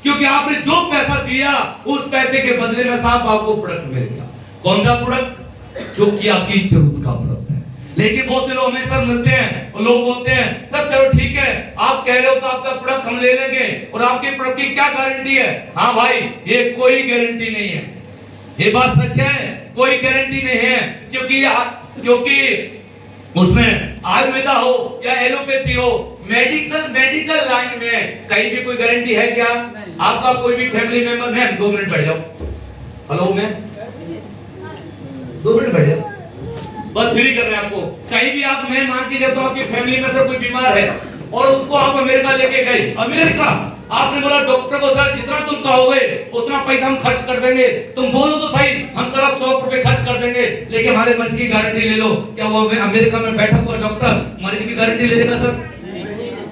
क्योंकि आपने जो पैसा दिया उस पैसे के बदले में साहब आपको प्रोडक्ट मिल गया। कौन सा प्रोडक्ट? जो कि आपकी जरूरत का प्रोडक्ट है। लेकिन बहुत से लोग हमेशा मिलते हैं और लोग बोलते हैं सब चलो ठीक है आप कह रहे हो तो आपका प्रोडक्ट हम ले लेंगे, और आपके प्रोडक्ट की क्या गारंटी है? हाँ भाई ये कोई गारंटी नहीं है, ये बात सच है, कोई गारंटी नहीं है, क्योंकि उसमें आयुर्वेदा हो या एलोपैथी हो, मेडिकल लाइन में कहीं भी कोई गारंटी है क्या? आपका कोई भी फैमिली मेंबर, मैम 2 मिनट बैठ जाओ, हेलो मैम 2 मिनट बैठ जाओ, बस फ्री कर रहे हैं आपको। कहीं भी आप मैं मान के जाता हूं आपकी फैमिली में से कोई बीमार है और उसको आप अमेरिका लेके गए, अमेरिका आपने बोला डॉक्टर को सर जितना तुम कहोगे उतना पैसा हम खर्च कर देंगे, तुम बोलो तो सही हम चला 100 रुपए खर्च कर देंगे, लेकिन हमारे मरीज की गारंटी ले लो। क्या वो अमेरिका में बैठा हुआ डॉक्टर मरीज की गारंटी ले लेगा? सर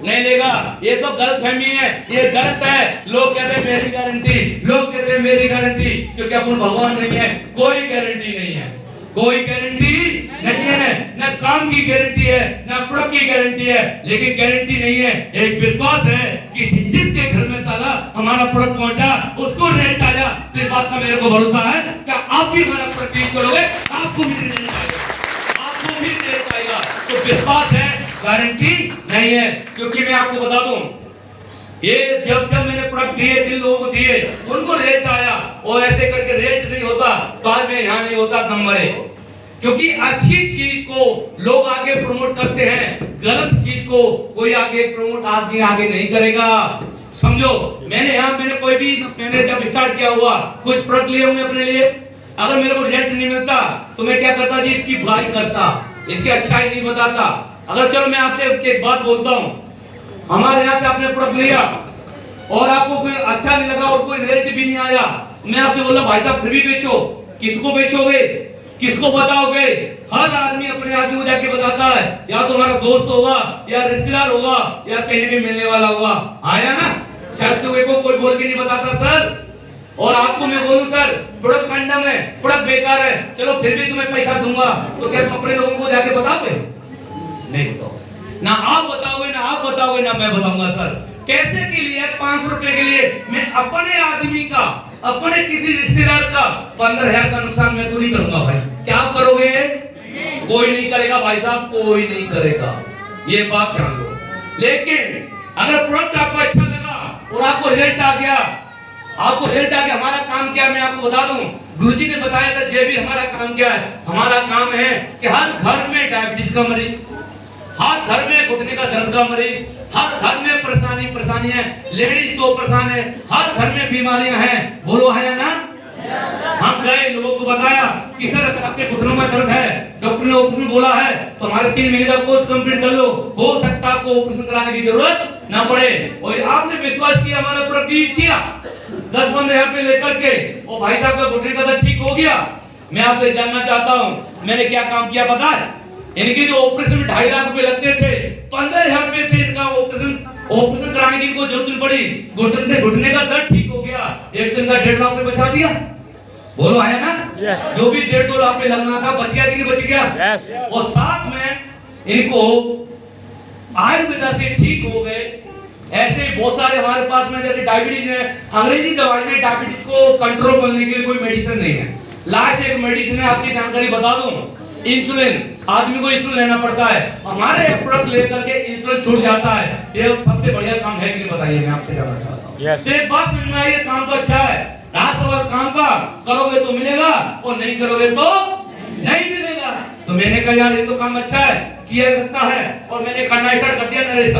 नहीं लेगा। ये सब गलत फहमी है, ये गलत है। लोग कहते हैं मेरी गारंटी, लोग कहते हैं मेरी गारंटी, क्योंकि अपन भगवान नहीं है, कोई गारंटी नहीं है, कोई गारंटी नहीं है, न काम की गारंटी है न प्रोडक्ट की गारंटी है, लेकिन गारंटी नहीं है एक विश्वास है कि जिसके घर में साला हमारा प्रोडक्ट पहुंचा उसको रेट आया, तो इस बात का मेरे को भरोसा है कि आप भी हमारा प्रोडक्ट यूज करोगे, आपको भी रेट आएगा, आपको भी रेट आएगा। तो विश्वास है, गारंटी नहीं है। क्योंकि मैं आपको बता दूं ये जब मैंने प्रोडक्ट दिए जिन लोगों को दिए उनको रेट आया, और ऐसे करके रेट नहीं होता तो आज मैं यहाँ नहीं होता नंबर है। क्योंकि अच्छी चीज को लोग आगे प्रमोट करते हैं, गलत चीज को कोई आगे प्रमोट आदमी आगे नहीं करेगा। समझो, मैंने कोई भी, मैंने जब स्टार्ट किया हुआ कुछ प्रोडक्ट लिए होंगे अपने लिए, अगर मेरे को रिजल्ट नहीं मिलता तो मैं क्या करता जी, इसकी बुराई करता, इसकी अच्छाई नहीं बताता। अगर चलो मैं आपसे एक बात बोलता हूँ, हमारे यहाँ से आपने प्रोडक्ट लिया और आपको कोई अच्छा नहीं लगा और कोई रिजल्ट भी नहीं आया, मैं आपसे बोला भाई साहब फिर भी बेचो, किसको बेचोगे, किसको बताओगे? हर आदमी अपने आदमी को जाके बताता है, या तो हमारा दोस्त होगा या रिश्तेदार होगा या कहीं भी मिलने वाला होगा, आया ना, चाहते हुए को कोई बोल के नहीं बताता सर। और आपको मैं बोलूं सर प्रोडक्ट कंडम है, प्रोडक्ट बेकार है, चलो फिर भी तुम्हें पैसा दूंगा, तो क्या तुम अपने लोगों को जाके बताओगे? नहीं बताओगे, ना आप बताओगे ना आप बताओगे ना मैं बताऊंगा सर। कैसे के लिए 500 रुपए के लिए मैं अपने आदमी का, अपने किसी रिश्तेदार का 15,000 का नुकसान मैं तो नहीं करूंगा भाई। क्या आप करोगे? कोई नहीं करेगा भाई साहब, कोई नहीं करेगा, ये बात ध्यान दो। लेकिन अगर प्रोडक्ट आपको अच्छा लगा और आपको रिजल्ट आ गया, आपको रिजल्ट आ गया, हमारा काम क्या है मैं आपको बता दूं, गुरुजी ने बताया था जे भी हमारा काम क्या है, हमारा काम है कि हर घर में डायबिटीज का मरीज, हर घर में घुटने का दर्द का मरीज, हर घर में परेशानी है, लेडीज को परेशान है, हर घर में बीमारियां हैं, बोलो है ना। हम गए लोगों को बताया कि सर आपके घुटनों में दर्द है, डॉक्टर ने ऑपरेशन बोला है तो हमारे 3 महीने का कोर्स कंप्लीट कर लो, हो सकता है आपको ऑपरेशन कराने की जरूरत ना पड़े। और आपने विश्वास किया, हमारा प्रोडक्ट यूज किया, 10-15,000 रुपए लेकर के और भाई साहब का घुटने का दर्द ठीक हो गया। मैं आपसे जानना चाहता हूं मैंने क्या काम किया पता है? इनके जो ऑपरेशन में 2.5 लाख रुपए लगते थे, 15,000 रुपए से इनका ऑपरेशन कराने की इनको जरूरत नहीं पड़ी, घुटने का दर्द ठीक हो गया, एक दिन का 1.5 लाख रुपए बचा दिया, बोलो आया ना। yes. जो भी 1.5-2 लाख पे लगना था बच गया कि नहीं बच गया? yes. और साथ में इनको आयुर्वेदा से ठीक हो गए। ऐसे बहुत सारे हमारे पास में, जैसे डायबिटीज है, अंग्रेजी दवाई में डायबिटीज को कंट्रोल करने के लिए कोई मेडिसिन नहीं है, लास्ट एक मेडिसिन है, आपकी जानकारी बता दूं, इंसुलिन, आदमी को इंसुलिन लेना पड़ता है, हमारे प्रोडक्ट लेकर के इंसुलिन छूट जाता है। ये सबसे बढ़िया काम है कि नहीं बताइए, मैं आपसे जानना चाहता हूं। yes. एक बात समझ में आई, ये काम तो अच्छा है, रात सवाल काम का करोगे तो मिलेगा और नहीं करोगे तो नहीं मिलेगा। तो मैंने कहा यार ये तो काम अच्छा है, किया सकता है, और मैंने करना स्टार्ट कर दिया नरेश।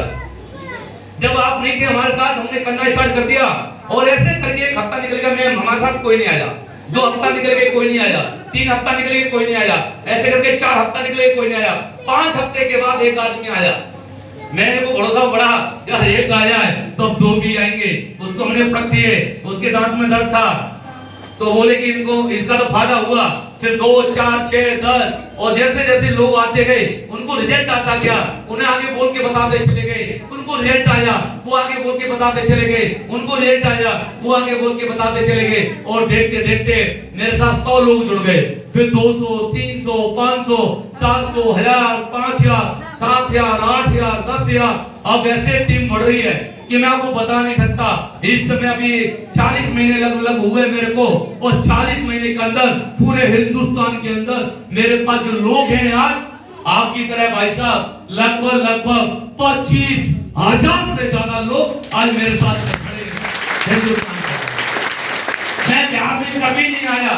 जब आप नहीं थे हमारे साथ, हमने करना स्टार्ट कर दिया और ऐसे करके 1 हफ्ता निकल गया, मैं हमारे साथ कोई नहीं आया, 2 हफ्ता निकल गए कोई नहीं आया, 3 हफ्ता निकल गए कोई नहीं आया, ऐसे करके 4 हफ्ता निकले कोई नहीं आया, 5 हफ्ते के बाद एक आदमी आया, मैंने को भरोसा बढ़ा यार एक आया है तो अब 2 भी आएंगे, उसको हमने प्रोडक्ट दिए, उसके दांत में दर्द था तो बोले कि इनको इसका तो फायदा हुआ, फिर 2, 4, 6, 10 और जैसे जैसे लोग आते गए उनको रिजल्ट आता गया, उन्हें आगे बोल के बताते चले गए, उनको रिजल्ट आया, वो आगे बोल के बताते चले गए, उनको रिजल्ट आया, वो आगे बोल के बताते चले गए, और देखते देखते मेरे साथ 100 लोग जुड़ गए, फिर 200, 300, 500, 700, 1000, 5000, 7000, 8000, 10,000, अब ऐसे टीम बढ़ रही है कि मैं आपको बता नहीं सकता। इस समय अभी 40 महीने लगभग हुए मेरे को, और 40 महीने के अंदर पूरे हिंदुस्तान के अंदर मेरे पास जो लोग हैं आज आपकी तरह भाई साहब, लगभग 25,000 से ज्यादा लोग आज मेरे साथ खड़े हैं हिंदुस्तान में। मैं बिहार में कभी नहीं आया,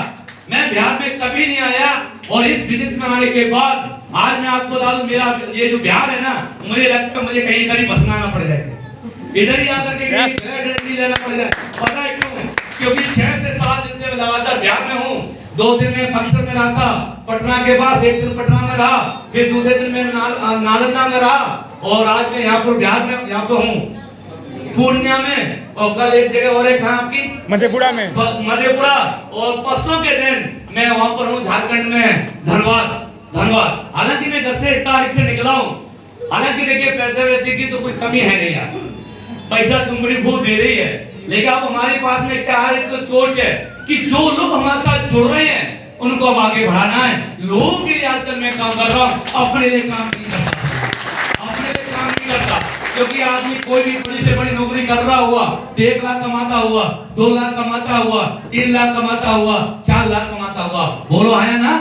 मैं बिहार में कभी नहीं आया, और इस बिजनेस में आने के बाद आज मैं आपको बता दूं, मेरा ये जो बिहार है ना, मुझे लगता है मुझे कहीं इधर ही बसना ना पड़ जाए, इधर ही आकर के नहीं लेना पड़ जाए। पता है क्यों? क्योंकि 6 से 7 दिन से मैं लगातार बिहार में हूँ। 2 दिन में बक्सर में रहा था, पटना के पास, 1 दिन पटना में रहा, फिर दूसरे दिन में नालंदा में रहा, और आज मैं यहाँ पर बिहार में यहाँ पे हूँ पूर्णिया में, और कल एक जगह और है कहाँ आपकी मधेपुरा में, मधेपुरा, और परसों के दिन मैं वहाँ पर हूँ झारखंड में, धनबाद। हालांकि मैं 10 तारीख से निकला हूँ, हालांकि देखिए पैसे वैसे की तो कुछ कमी है नहीं यार, पैसा कंपनी खूब दे रही है, लेकिन अब हमारे पास में क्या है, एक सोच है कि जो लोग हमारे साथ जुड़ रहे हैं उनको अब आगे बढ़ाना है। लोगों के लिए आजकल मैं काम कर रहा हूँ, अपने लिए काम नहीं करता, क्योंकि आदमी कोई भी बड़ी से बड़ी नौकरी कर रहा हुआ, 1 लाख कमाता हुआ, 2 लाख कमाता हुआ, 3 लाख कमाता हुआ, 4 लाख कमाता हुआ, बोलो आया ना,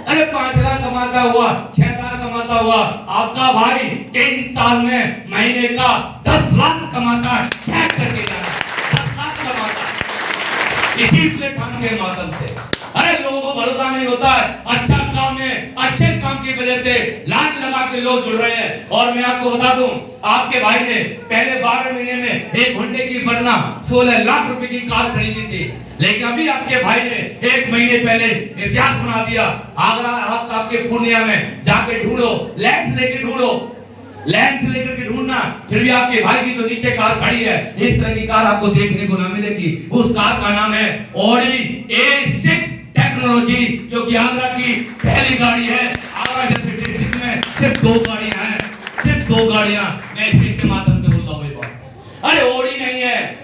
अरे 5 लाख कमाता हुआ, 6 लाख कमाता हुआ, आपका भाई 3 साल में महीने का 10 लाख कमाता है, क्या करके जाना, 10 लाख कमाता है इसी प्लेटफॉर्म के माध्यम से। अरे लोगों को भरोसा नहीं होता है। अच्छा काम है, अच्छे काम की वजह से लाख लगा के लोग जुड़ रहे हैं। और मैं आपको बता दूं, आपके भाई ने पहले 12 महीने में एक होंडे की वरना 16 लाख रुपए की कार खरीदी थी, लेकिन अभी आपके भाई ने 1 महीने पहले इतिहास बना दिया। आगरा आपके पूर्णिया में जाके ढूंढो, लेंस लेके ढूंढो, लेंस लेकर के ढूंढना, फिर भी आपके भाई की जो नीचे कार खड़ी है, इस तरह की कार आपको देखने को ना मिलेगी। उस कार का नाम है ऑडी A6 टेक्नोलॉजी, जो कि आगरा की पहली गाड़ी है। आगरा जैसे डिस्ट्रिक्ट में सिर्फ 2 गाड़ियां हैं, सिर्फ 2 गाड़ियां। मैं इसके माध्यम से बोल रहा हूं, अरे ऑडी नहीं है,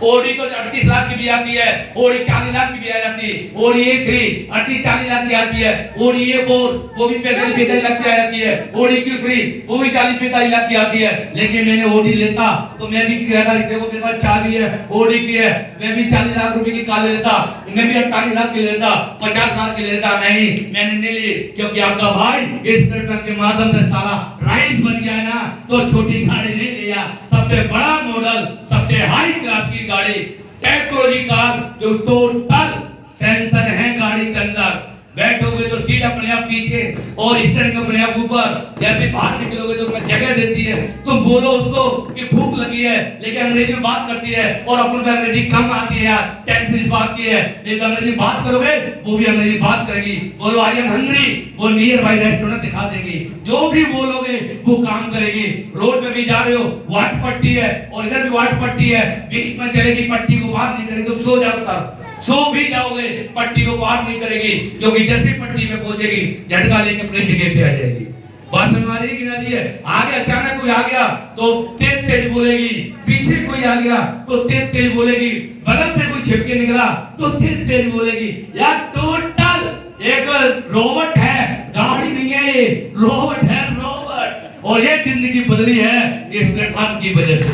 ओडी तो 38 लाख की भी आती है, ओडी 40 लाख की भी आ जाती है, ओडी A3 38-40 लाख की आती है, ओडी A4 वो भी 45 लाख की आ जाती है, ओडी Q3 वो भी 40-45 लाख की आती है। लेकिन मैंने ओडी लेता तो मैं भी कहता देखो मेरे पास चाबी है, ओडी की है, मैं भी 40 लाख रुपए की कार लेता, मैं भी 48 लाख की लेता, 50 लाख की लेता। नहीं, मैंने नहीं ली, क्योंकि आपका भाई इस प्लेटफॉर्म के माध्यम से सारा राइस बन गया ना, तो छोटी गाड़ी नहीं लिया, सबसे बड़ा मॉडल, सबसे हाई क्लास की गाड़ी, टेक्नोलॉजी कार, जो टोटल सेंसर है गाड़ी के अंदर। बैठोगे तो सीट अपने आप पीछे और स्टीयरिंग अपने आप ऊपर, जैसे बाहर निकलोगे तो उसमें जगह देती है। तुम बोलो उसको कि भूख लगी है, लेकिन अंग्रेजी में बात करती है और अपन में अंग्रेजी कम आती है यार, टेंशन इस बात की है, लेकिन अंग्रेजी बात करोगे वो भी अंग्रेजी बात करेगी। बोलो आई एम हंग्री, वो नियर बाय रेस्टोरेंट दिखा देगी। जो भी बोलोगे वो काम करेगी। रोड पे भी जा रहे हो, वाट पट्टी है और इधर भी वाट पट्टी है, बीच में चलेगी, पट्टी को पार नहीं करेगी, तुम सो जाओ सर, सो भी जाओगे, पट्टी को पार नहीं करेगी, क्योंकि जैसे पट्टी में पहुंचेगी झटका लेके अपनी जगह पे आ जाएगी। बात समझ आ रही है कि नहीं है? आगे अचानक कोई आ गया तो तेज तेज बोलेगी, पीछे कोई आ गया तो तेज तेज बोलेगी, बगल से कोई छिपके निकला तो तेज तेज बोलेगी। यार टोटल एक रोबोट है, गाड़ी नहीं है ये, रोबोट है, रोबोट। और ये जिंदगी बदली है इस प्लेटफॉर्म की वजह से।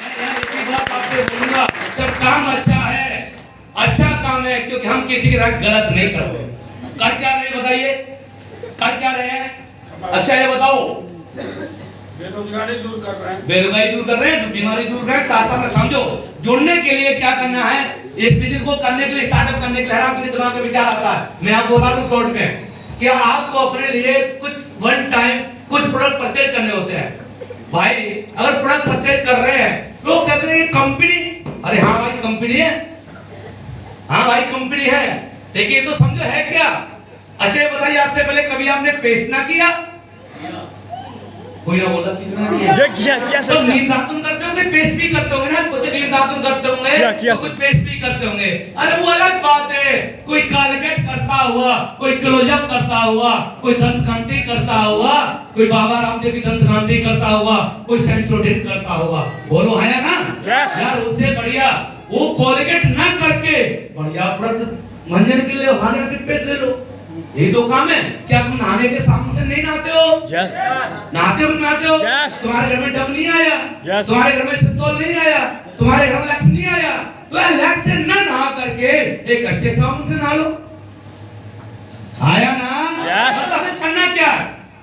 मैं एक बात आपसे बोलूंगा, जब काम अच्छा है, अच्छा काम है, क्योंकि हम किसी के साथ गलत नहीं करते। कर क्या रहे बताइए, कर क्या रहे हैं? अच्छा ये बताओ, बेरोजगारी दूर कर रहे हैं, बेरोजगारी दूर कर रहे हैं, बीमारी दूर कर रहे हैं। साथ में समझो जुड़ने के लिए क्या करना है, इस बिजनेस को करने के लिए, स्टार्टअप करने के लिए आपके दिमाग में विचार आता है। मैं आपको बता दूं शॉर्ट में, कि आपको अपने लिए कुछ वन टाइम कुछ प्रोडक्ट परचेज करने होते हैं। भाई अगर प्रोडक्ट परचेज कर रहे हैं, लोग कहते हैं कंपनी, अरे हाँ भाई कंपनी है, हाँ भाई कंपनी है, देखिए तो समझो है क्या। अच्छा ये बताइए, आपसे पहले कभी आपने पेस्ट ना किया? कोई ना बोला किसने नहीं किया तो नींद दातुन करते होंगे, पेस्ट भी करते होंगे ना, कुछ नींद दातुन करते होंगे तो कुछ पेस्ट भी करते होंगे। अरे वो अलग बात है, कोई कालगेट करता हुआ, कोई क्लोजअप करता हुआ, कोई दंतकांति करता हुआ, कोई बाबा रामदेव की दंतकांति करता हुआ, कोई सेंसोडिन करता हुआ, बोलो है ना यार। उससे बढ़िया वो कोलगेट ना करके बढ़िया प्रोडक्ट मंजन के लिए वहां से पेस्ट ले लो। यही तो काम है। क्या तुम नहाने के साबुन से नहीं नहाते हो? यस। नहाते हो नहाते हो? यस। तुम्हारे घर में डब नहीं आया? यस। तुम्हारे घर में सिंतोल नहीं आया? तुम्हारे घर में लक्स नहीं आया? तो यार लक्स से ना नहा करके एक अच्छे साबुन से नहा लो। आया ना? यस। मतलब हमें करना क्या?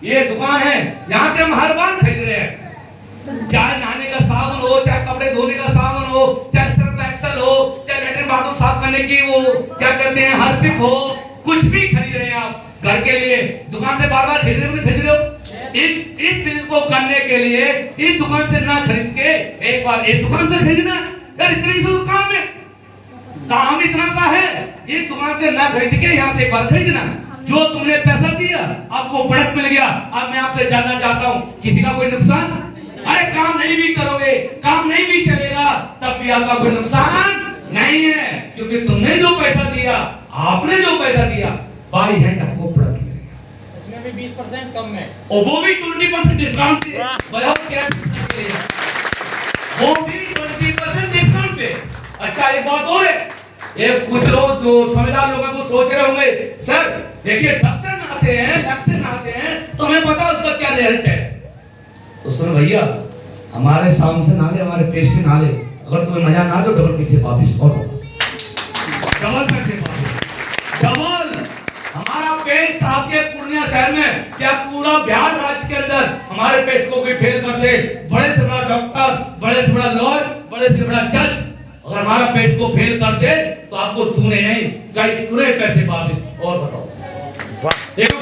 ये दुकान है, यहाँ से हम हर बार खरीद रहे हैं। चाहे नहाने का साबुन हो, चाहे कपड़े धोने का साबुन हो, चाहे सर्फ एक्सेल हो, चाहे लेटरिन बाथरूम साफ करने की वो क्या कहते हैं हार्पिक हो, कुछ भी खरीद रहे हैं आप घर के लिए, दुकान से बार बार खरीद रहे हो। इस बिजनेस को करने के लिए इस दुकान से ना खरीद के एक बार एक दुकान से खरीदना। यार इतनी तो काम है, काम इतना सा है, इस दुकान से ना खरीद के यहाँ से एक बार खरीदना। जो तुमने पैसा दिया, आपको प्रोडक्ट मिल गया। अब मैं आपसे जानना चाहता हूँ, किसी का कोई नुकसान? अरे काम नहीं भी करोगे, काम नहीं भी चलेगा, तब भी आपका कोई नुकसान नहीं है, क्योंकि तुमने जो पैसा दिया, आपने जो पैसा दिया, बाई हैंड आपको प्रोडक्ट मिलेगा। इसमें भी 20% कम है और वो भी 20% डिस्काउंट पे। बताओ क्या वो भी 20% डिस्काउंट पे। अच्छा एक बात और है, एक कुछ लोग जो समझदार लोग हैं वो सोच रहे होंगे, सर देखिए डॉक्टर नहाते हैं, लक्ष्य नहाते हैं, तो हमें पता उसका क्या रिजल्ट है। तो सुनो भैया, हमारे सामने से नाले, हमारे पेट से नाले, अगर तुम्हें मजा ना दो डबल पैसे वापिस और डबल पैसे वापिस, डबल। हमारा पेस्ट आपके पूर्णिया शहर में, क्या पूरा बिहार राज्य के अंदर हमारे पेस्ट को कोई फेल कर दे, बड़े से बड़ा डॉक्टर, बड़े से बड़ा लॉयर, बड़े से बड़ा जज अगर हमारा पेस्ट को फेल कर दे, तो आपको दूने नहीं कई तुरे पैसे वापस। और बताओ देखो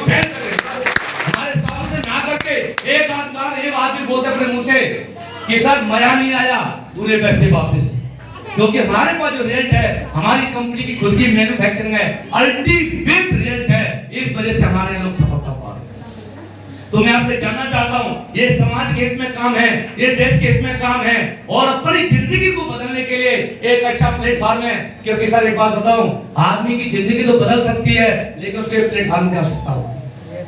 हमारे सामने ना करके एक आदमी बोलते अपने मुंह से कि सर मजा नहीं आया, दूने पैसे वापस। क्योंकि हमारे पास जो रेट है, हमारी कंपनी की खुद की मैन्युफैक्चरिंग है, अल्टीमेट रेट है, इस वजह से हमारे लोग सफलता पा रहे हैं। तो मैं आपसे जानना चाहता हूं, ये समाज के हित में काम है, ये देश के हित में काम है और अपनी जिंदगी को बदलने के लिए एक अच्छा प्लेटफॉर्म है। क्योंकि सर एक बात बताऊं, आदमी की जिंदगी तो बदल सकती है लेकिन उसके प्लेटफॉर्म की आवश्यकता होती है।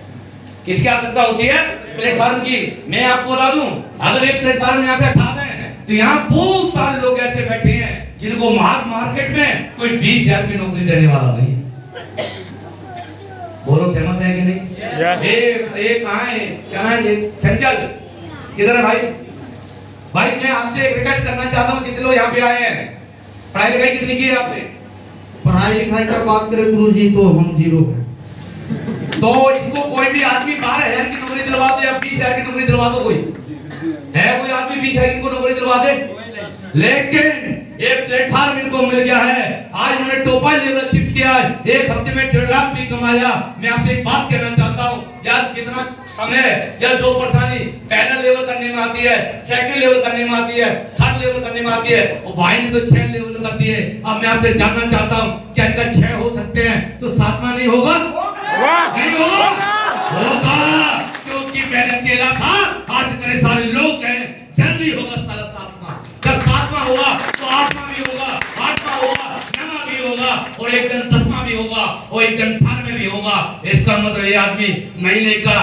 किसकी आवश्यकता होती है? प्लेटफॉर्म की। मैं आपको बता दूं, अगर एक प्लेटफॉर्म यहां से हटा दें तो यहाँ बहुत सारे लोग ऐसे बैठे हैं जिनको मार्केट में कोई 20,000 की नौकरी देने वाला नहीं। बोलो सहमत है कि नहीं? ये कहाँ है? क्या है ये? चंचल किधर है भाई? भाई मैं आपसे एक रिक्वेस्ट करना चाहता हूँ, जितने लोग यहाँ पे आए हैं, पढ़ाई लिखाई कितनी की है आपने? पढ़ाई लिखाई का बात करें गुरुजी तो हम 0 हैं। तो इसको कोई भी आदमी 12,000 की नौकरी दिलवा दो या 20,000 की नौकरी दिलवा दो, कोई है? कोई आदमी 20,000 की नौकरी दिलवा दे? लेकिन ये प्लेटफॉर्म इनको मिल गया है। आज उन्होंने टोपा लेवल शिफ्ट किया है, एक हफ्ते में 1.5 लाख भी कमाया। मैं आपसे एक बात कहना चाहता हूँ, यार जितना समय या जो परेशानी पहला लेवल करने में आती है, सेकंड लेवल करने में आती है, थर्ड लेवल करने में आती है, वो भाई ने तो 6 लेवल कर दिए। अब मैं आपसे जानना चाहता हूँ, क्या इनका 6 हो सकते हैं तो 7वां नहीं होगा? नहीं होगा? क्योंकि मैंने केला था, आज इतने सारे लोग हैं, जल्दी होगा 7वां। जब 7वां होगा तो 8वां भी होगा, 8वां होगा, 9वां भी होगा और एक दिन 10वां भी होगा और एक दिन 18वां भी होगा। इसका मतलब ये आदमी महीने का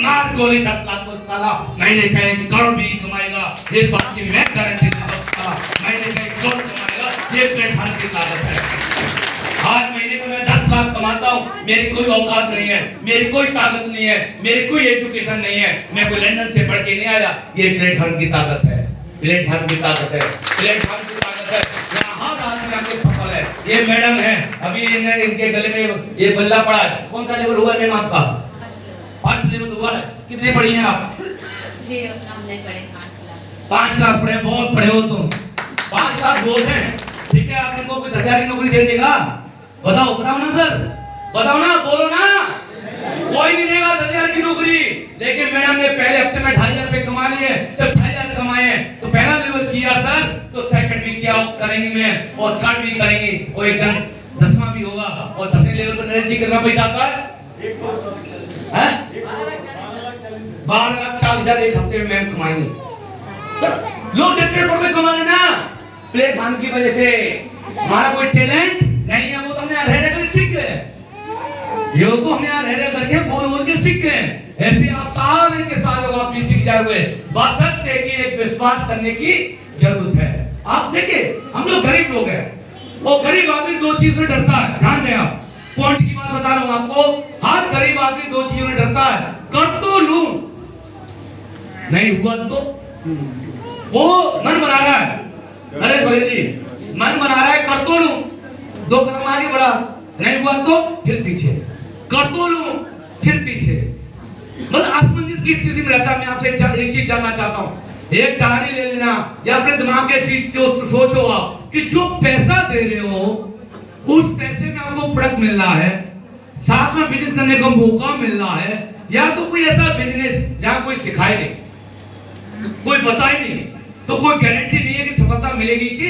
मार गोली 10 लाख को साला महीने का 1 करोड़ भी कमाएगा। इस बात की मैं गारंटी देता हूं, महीने का 1 करोड़ कमाएगा। ये प्लेटफॉर्म की लागत है। आज महीने में मैं 10 लाख कमाता हूँ, मेरी कोई औकात नहीं है, मेरी कोई ताकत नहीं है, मेरी कोई एजुकेशन नहीं है, मैं कोई लंदन से पढ़ के नहीं आया। ये प्लेटफॉर्म की ताकत है, प्लेटफॉर्म की ताकत है, प्लेटफॉर्म की ताकत है। यहाँ हर आदमी आके सफल है। ये मैडम है, अभी इनके गले में ये बल्ला पड़ा है। कौन सा लेवल हुआ मैम आपका? 5 लेवल हुआ है। कितने पढ़ी हैं आप? 5 लाख पढ़े, बहुत पढ़े हो तुम। 5 लाख बोलते हैं, ठीक है? आप इनको 10,000 की नौकरी दे देगा? बताओ ना सर, बताओ ना, बोलो ना। कोई नहीं देगा 10,000 की नौकरी। लेकिन मैडम ने पहले हफ्ते में 2,500 रुपए कमा लिए। जब 2,500 कमाए तो पहला लेवल किया सर, तो सेकंड भी किया करेंगे मैं और थर्ड भी करेंगे और एकदम 10वां भी होगा। और 10वें लेवल पर नरेश जी कितना पैसा आता है? 12,40,000 एक हफ्ते में मैम कमाएंगे। लोग डेढ़ कमा रहे ना, प्लेटफॉर्म की वजह से। हमारा कोई टैलेंट नहीं है, वो तो हमने रह कर सीख गए। ये तो हमने रह करके बोल के सीख गए। ऐसे आप सारे के सारे लोग आप भी सीख जाओगे। बशर्ते कि एक विश्वास करने की जरूरत है। आप देखिए, हम लोग गरीब लोग हैं, वो गरीब आदमी 2 चीज से डरता है। ध्यान दें, आप पॉइंट की बात बता रहा हूं आपको। हर गरीब आदमी 2 चीजों से डरता है, कर तो लूं, नहीं हुआ तो वो मन बना रहा है। नरेश भाई जी मन बना रहा है, कर तो लूं, 2 कदम आगे बढ़ा, नहीं हुआ तो फिर पीछे, कर तो लूं फिर पीछे। मतलब असमंजस की स्थिति में रहता है। मैं आपसे एक चीज जानना चाहता हूं, एक डायरी ले लेना या अपने दिमाग के सीट से सोचो आप कि जो पैसा दे रहे हो उस पैसे में आपको प्रोडक्ट मिल रहा है, साथ में बिजनेस करने का मौका मिल रहा है, या तो कोई ऐसा बिजनेस जहां कोई सिखाए नहीं, कोई बताए नहीं, तो कोई गारंटी नहीं है कि सफलता मिलेगी कि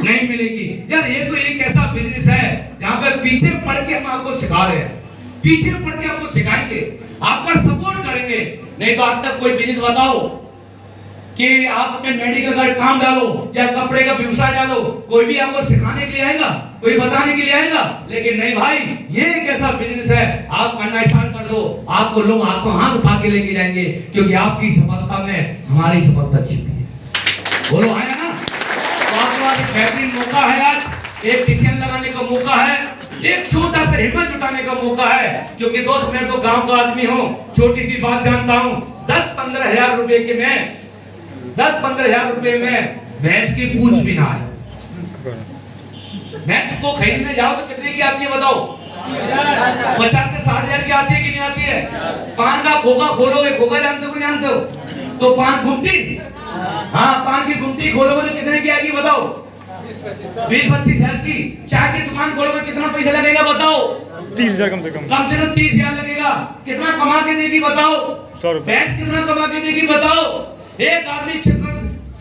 नहीं मिलेगी। यार ये तो एक ऐसा बिजनेस है जहां पे पीछे पड़ के हम आपको सिखा रहे हैं, पीछे पड़ के आपको सिखाएंगे, आपका सपोर्ट करेंगे। नहीं तो आज तक कोई बिजनेस बताओ कि आप अपने मेडिकल का काम डालो या कपड़े का व्यवसाय डालो, कोई भी आपको सिखाने के लिए आएगा, कोई बताने के लिए आएगा? लेकिन नहीं भाई, ये एक ऐसा बिजनेस है, आप करना स्टार्ट कर दो, आपको लोग हाथों हाथ उठा के लेके जाएंगे, क्योंकि आपकी सफलता में हमारी सफलता छिपी है। बोलो आया ना? तो आपके पास एक बेहतरीन मौका है, आज एक डिसीजन लगाने का मौका है, एक छोटा सा हिम्मत जुटाने का मौका है। क्योंकि दोस्त, मैं तो गांव का आदमी हूँ, छोटी सी बात जानता हूँ, 10-15 हजार रुपए के में 10-15 हजार रुपए में भैंस की पूंछ भी ना आए। भैंस को खरीदने जाओ तो कितने की आती है बताओ? 50 से 60 हजार की आती है कि नहीं आती है? पान का खोखा खोलोगे, खोखा जानते हो कि नहीं जानते हो? तो पान गुमटी, हाँ पान की गुमटी खोलोगे तो कितने की आएगी बताओ? 20-25 हजार की चाय की दुकान खोलोगे कितना पैसा लगेगा बताओ? 30,000 कम से कम 30,000 लगेगा। कितना कमा के देगी बताओ? 100 रुपए। बैंक कितना कमा के देगी बताओ? एक आदमी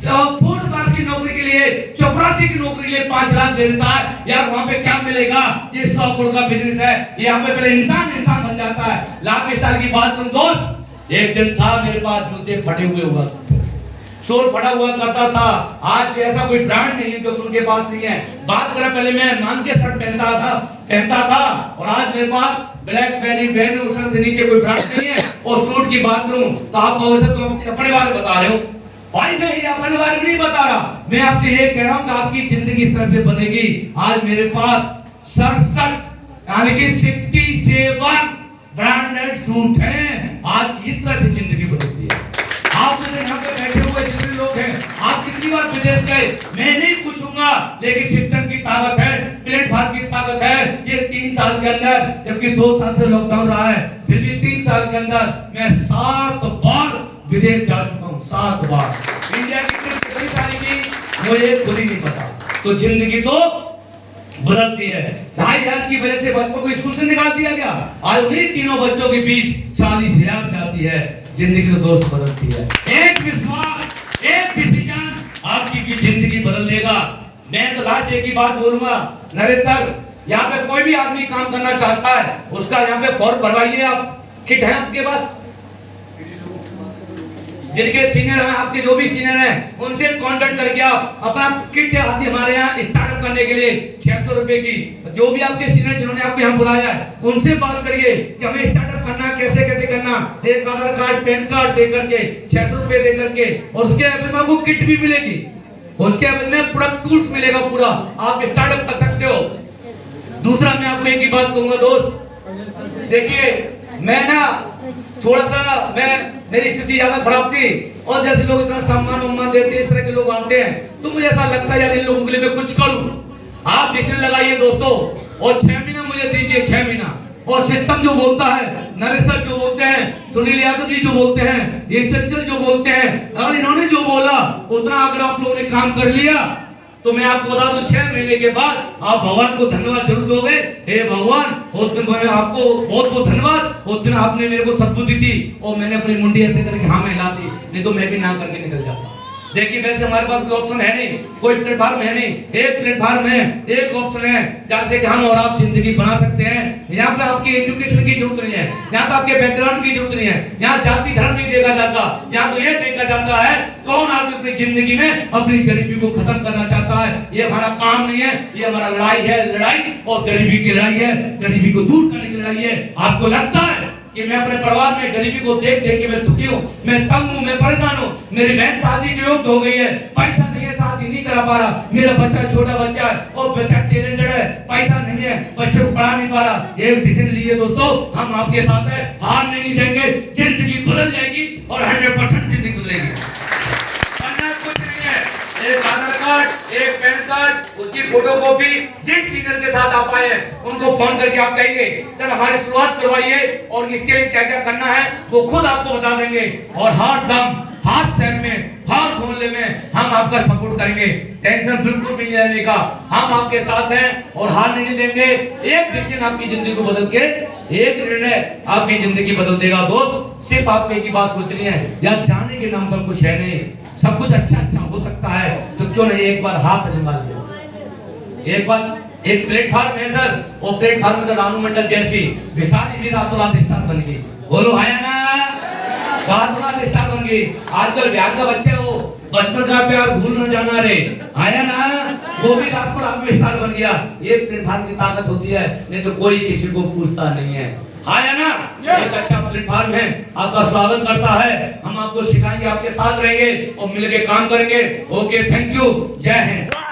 फूड क्लास की नौकरी के लिए, चपरासी की नौकरी के लिए 5 लाख दे देता है यार, वहां पे क्या मिलेगा? ये 100 करोड़ का बिजनेस है। यहाँ पे पहले इंसान बन जाता है। लाख 20 साल की बात करूं दोस्त, एक दिन था मेरे पास जूते फटे हुए हुआ, सोल फटा हुआ करता था। आज ऐसा कोई ब्रांड नहीं है जो उनके पास नहीं है। बात करें पहले मैं मान के शर्ट पहनता था और आज मेरे पास ब्लैकबेरी वेन्यू से नीचे कोई ब्रांड नहीं है। और सूट की बात करूं तो आप कहोगे तो अपने बारे में बता रहे हो भाई, नहीं अपने बारे में नहीं बता रहा। मैं आपसे ये कह रहा हूं कि आपकी जिंदगी इस तरह से बनेगी। आज मेरे पास 67 यानी कि 67 ब्रांडेड सूट हैं। आज इस तरह से जिंदगी बदलती है। आप मेरे यहाँ पे बैठे हुए जितने लोग हैं, आप कितनी बार विदेश गए? मैं नहीं पूछूंगा, लेकिन सिस्टम की ताकत है, प्लेटफॉर्म की ताकत है। ये 3 साल के अंदर, जबकि 2 साल से लॉकडाउन रहा है, फिर भी 3 साल के अंदर मैं 7 बार विदेश जा चुका हूँ। 7 बार। इंडिया की कितनी सारी की मुझे खुद ही नहीं पता। तो जिंदगी तो बदलती है। 2,500 की वजह से बच्चों को स्कूल से निकाल दिया गया। आज उन्हीं तीनों बच्चों के बीच 40,000 जाती है। जिंदगी तो दोस्त बदलती है। एक विश्वास, एक डिसीजन आपकी की जिंदगी बदल देगा। मैं तो लास्ट एक ही बात बोलूंगा, नरेश सर, यहाँ पे कोई भी आदमी काम करना चाहता है, उसका यहाँ पे फॉर्म भरवाइए आप। किट है आपके पास? जिनके सीनियर हैं, आपके जो भी सीनियर हैं, उनसे कांटेक्ट करके आप अपना किट आती हमारे यहाँ स्टार्टअप करने के लिए 600 रुपए की। जो भी आपके सीनियर जिन्होंने आपको यहाँ बुलाया है, उनसे बात करिए कि हमें स्टार्टअप करना, कैसे कैसे करना। एक आधार कार्ड, पैन कार्ड दे करके 600 रुपए दे करके, और उसके बाद में आपको किट भी मिलेगी। उसके बाद में पूरा टूल्स मिलेगा पूरा, आप स्टार्टअप कर सकते हो। दूसरा मैं आपको एक ही बात कहूंगा दोस्त, देखिए मैं ना थोड़ा सा मेरी स्थिति ज्यादा खराब थी, और जैसे लोग इतना सम्मान देते हैं, इस तरह के लोग आते हैं, तो मुझे ऐसा लगता है यार इन लोगों के लिए मैं कुछ करूं। आप डिसीजन लगाइए दोस्तों, और 6 महीना मुझे दीजिए, 6 महीना। और सिस्टम जो बोलता है, नरेश सर जो बोलते हैं, सुनील यादव जी जो बोलते हैं, ये चंचल जो बोलते हैं, अगर इन्होंने जो बोला उतना अगर आप लोगों ने काम कर लिया, तो मैं आपको बता दूं 6 महीने के बाद आप भगवान को धन्यवाद जरूर दोगे। हे भगवान, उस दिन मैं आपको बहुत बहुत धन्यवाद, उस दिन आपने मेरे को सद्बुद्धि दी और मैंने अपनी मुंडी ऐसे करके हाँ में हिला दी, नहीं तो मैं भी ना करके निकल जाता। देखिए वैसे हमारे पास कोई ऑप्शन है नहीं, कोई प्लेटफॉर्म है नहीं। एक प्लेटफॉर्म है, एक ऑप्शन है जहाँ से कि हम और आप जिंदगी बना सकते हैं। यहाँ पे आपकी एजुकेशन की जरूरत नहीं है, यहाँ पे आपके बैकग्राउंड की जरूरत नहीं है, यहाँ जाति धर्म नहीं देखा जाता। यहाँ तो ये देखा जाता है कौन आदमी अपनी जिंदगी में अपनी गरीबी को खत्म करना चाहता है। ये हमारा काम नहीं है, ये हमारा लड़ाई है। लड़ाई और गरीबी की लड़ाई है, गरीबी को दूर करने की लड़ाई है। आपको लगता है कि मैं अपने परिवार में गरीबी को देख देख के मैं दुखी हूँ, मैं तंग हूँ, मैं परेशान हूँ। मेरी बहन शादी के योग्य हो गई है, पैसा नहीं है, शादी नहीं करा पा रहा। मेरा बच्चा छोटा बच्चा है और बच्चा टैलेंटेड है, पैसा नहीं है, बच्चे को पढ़ा नहीं पा रहा। ये डिसीजन लिए दोस्तों, हम आपके साथ है, हार नहीं देंगे। जिंदगी बदल जाएगी और 100% जिंदगी बदलेगी। कुछ नहीं है, एक आधार कार्ड, एक पैन कार्ड, उसकी फोटोकॉपी। जिस सीनियर के साथ आप आए हैं उनको फोन करके आप कहेंगे सर हमारी शुरुआत करवाइए, और इसके लिए क्या क्या करना है वो खुद आपको बता देंगे। और हर दम, हर शहर में, हर मोहल्ले में हम आपका सपोर्ट करेंगे। टेंशन बिल्कुल भी नहीं लेने का, हम आपके साथ हैं और हार नहीं देंगे। एक डिसीजन आपकी जिंदगी को बदल के, एक निर्णय आपकी जिंदगी बदल देगा दोस्त। सिर्फ आपको एक ही बात सोचनी है, यार जाने के नाम पर कुछ है नहीं, सब कुछ अच्छा अच्छा हो सकता है, तो क्यों नहीं एक बार हाथ आजमा लो। एक बार एक प्लेटफॉर्म है सर, वो प्लेटफॉर्म में तो रानू मंडल जैसी भिखारी भी रातों रात स्टार बन गई। बोलो आया ना, रातों रात स्टार बन गई। आजकल बिहार का बच्चा वो बचपन का प्यार भूल न जाना रे, आया ना, वो भी रातों रात में स्टार बन गया। ये प्लेटफॉर्म की ताकत होती है, नहीं तो कोई किसी को पूछता नहीं है। आया ना, एक अच्छा प्लेटफॉर्म है, आपका स्वागत करता है। हम आपको सिखाएंगे, आपके साथ रहेंगे और मिलके काम करेंगे। ओके, थैंक यू, जय हिंद।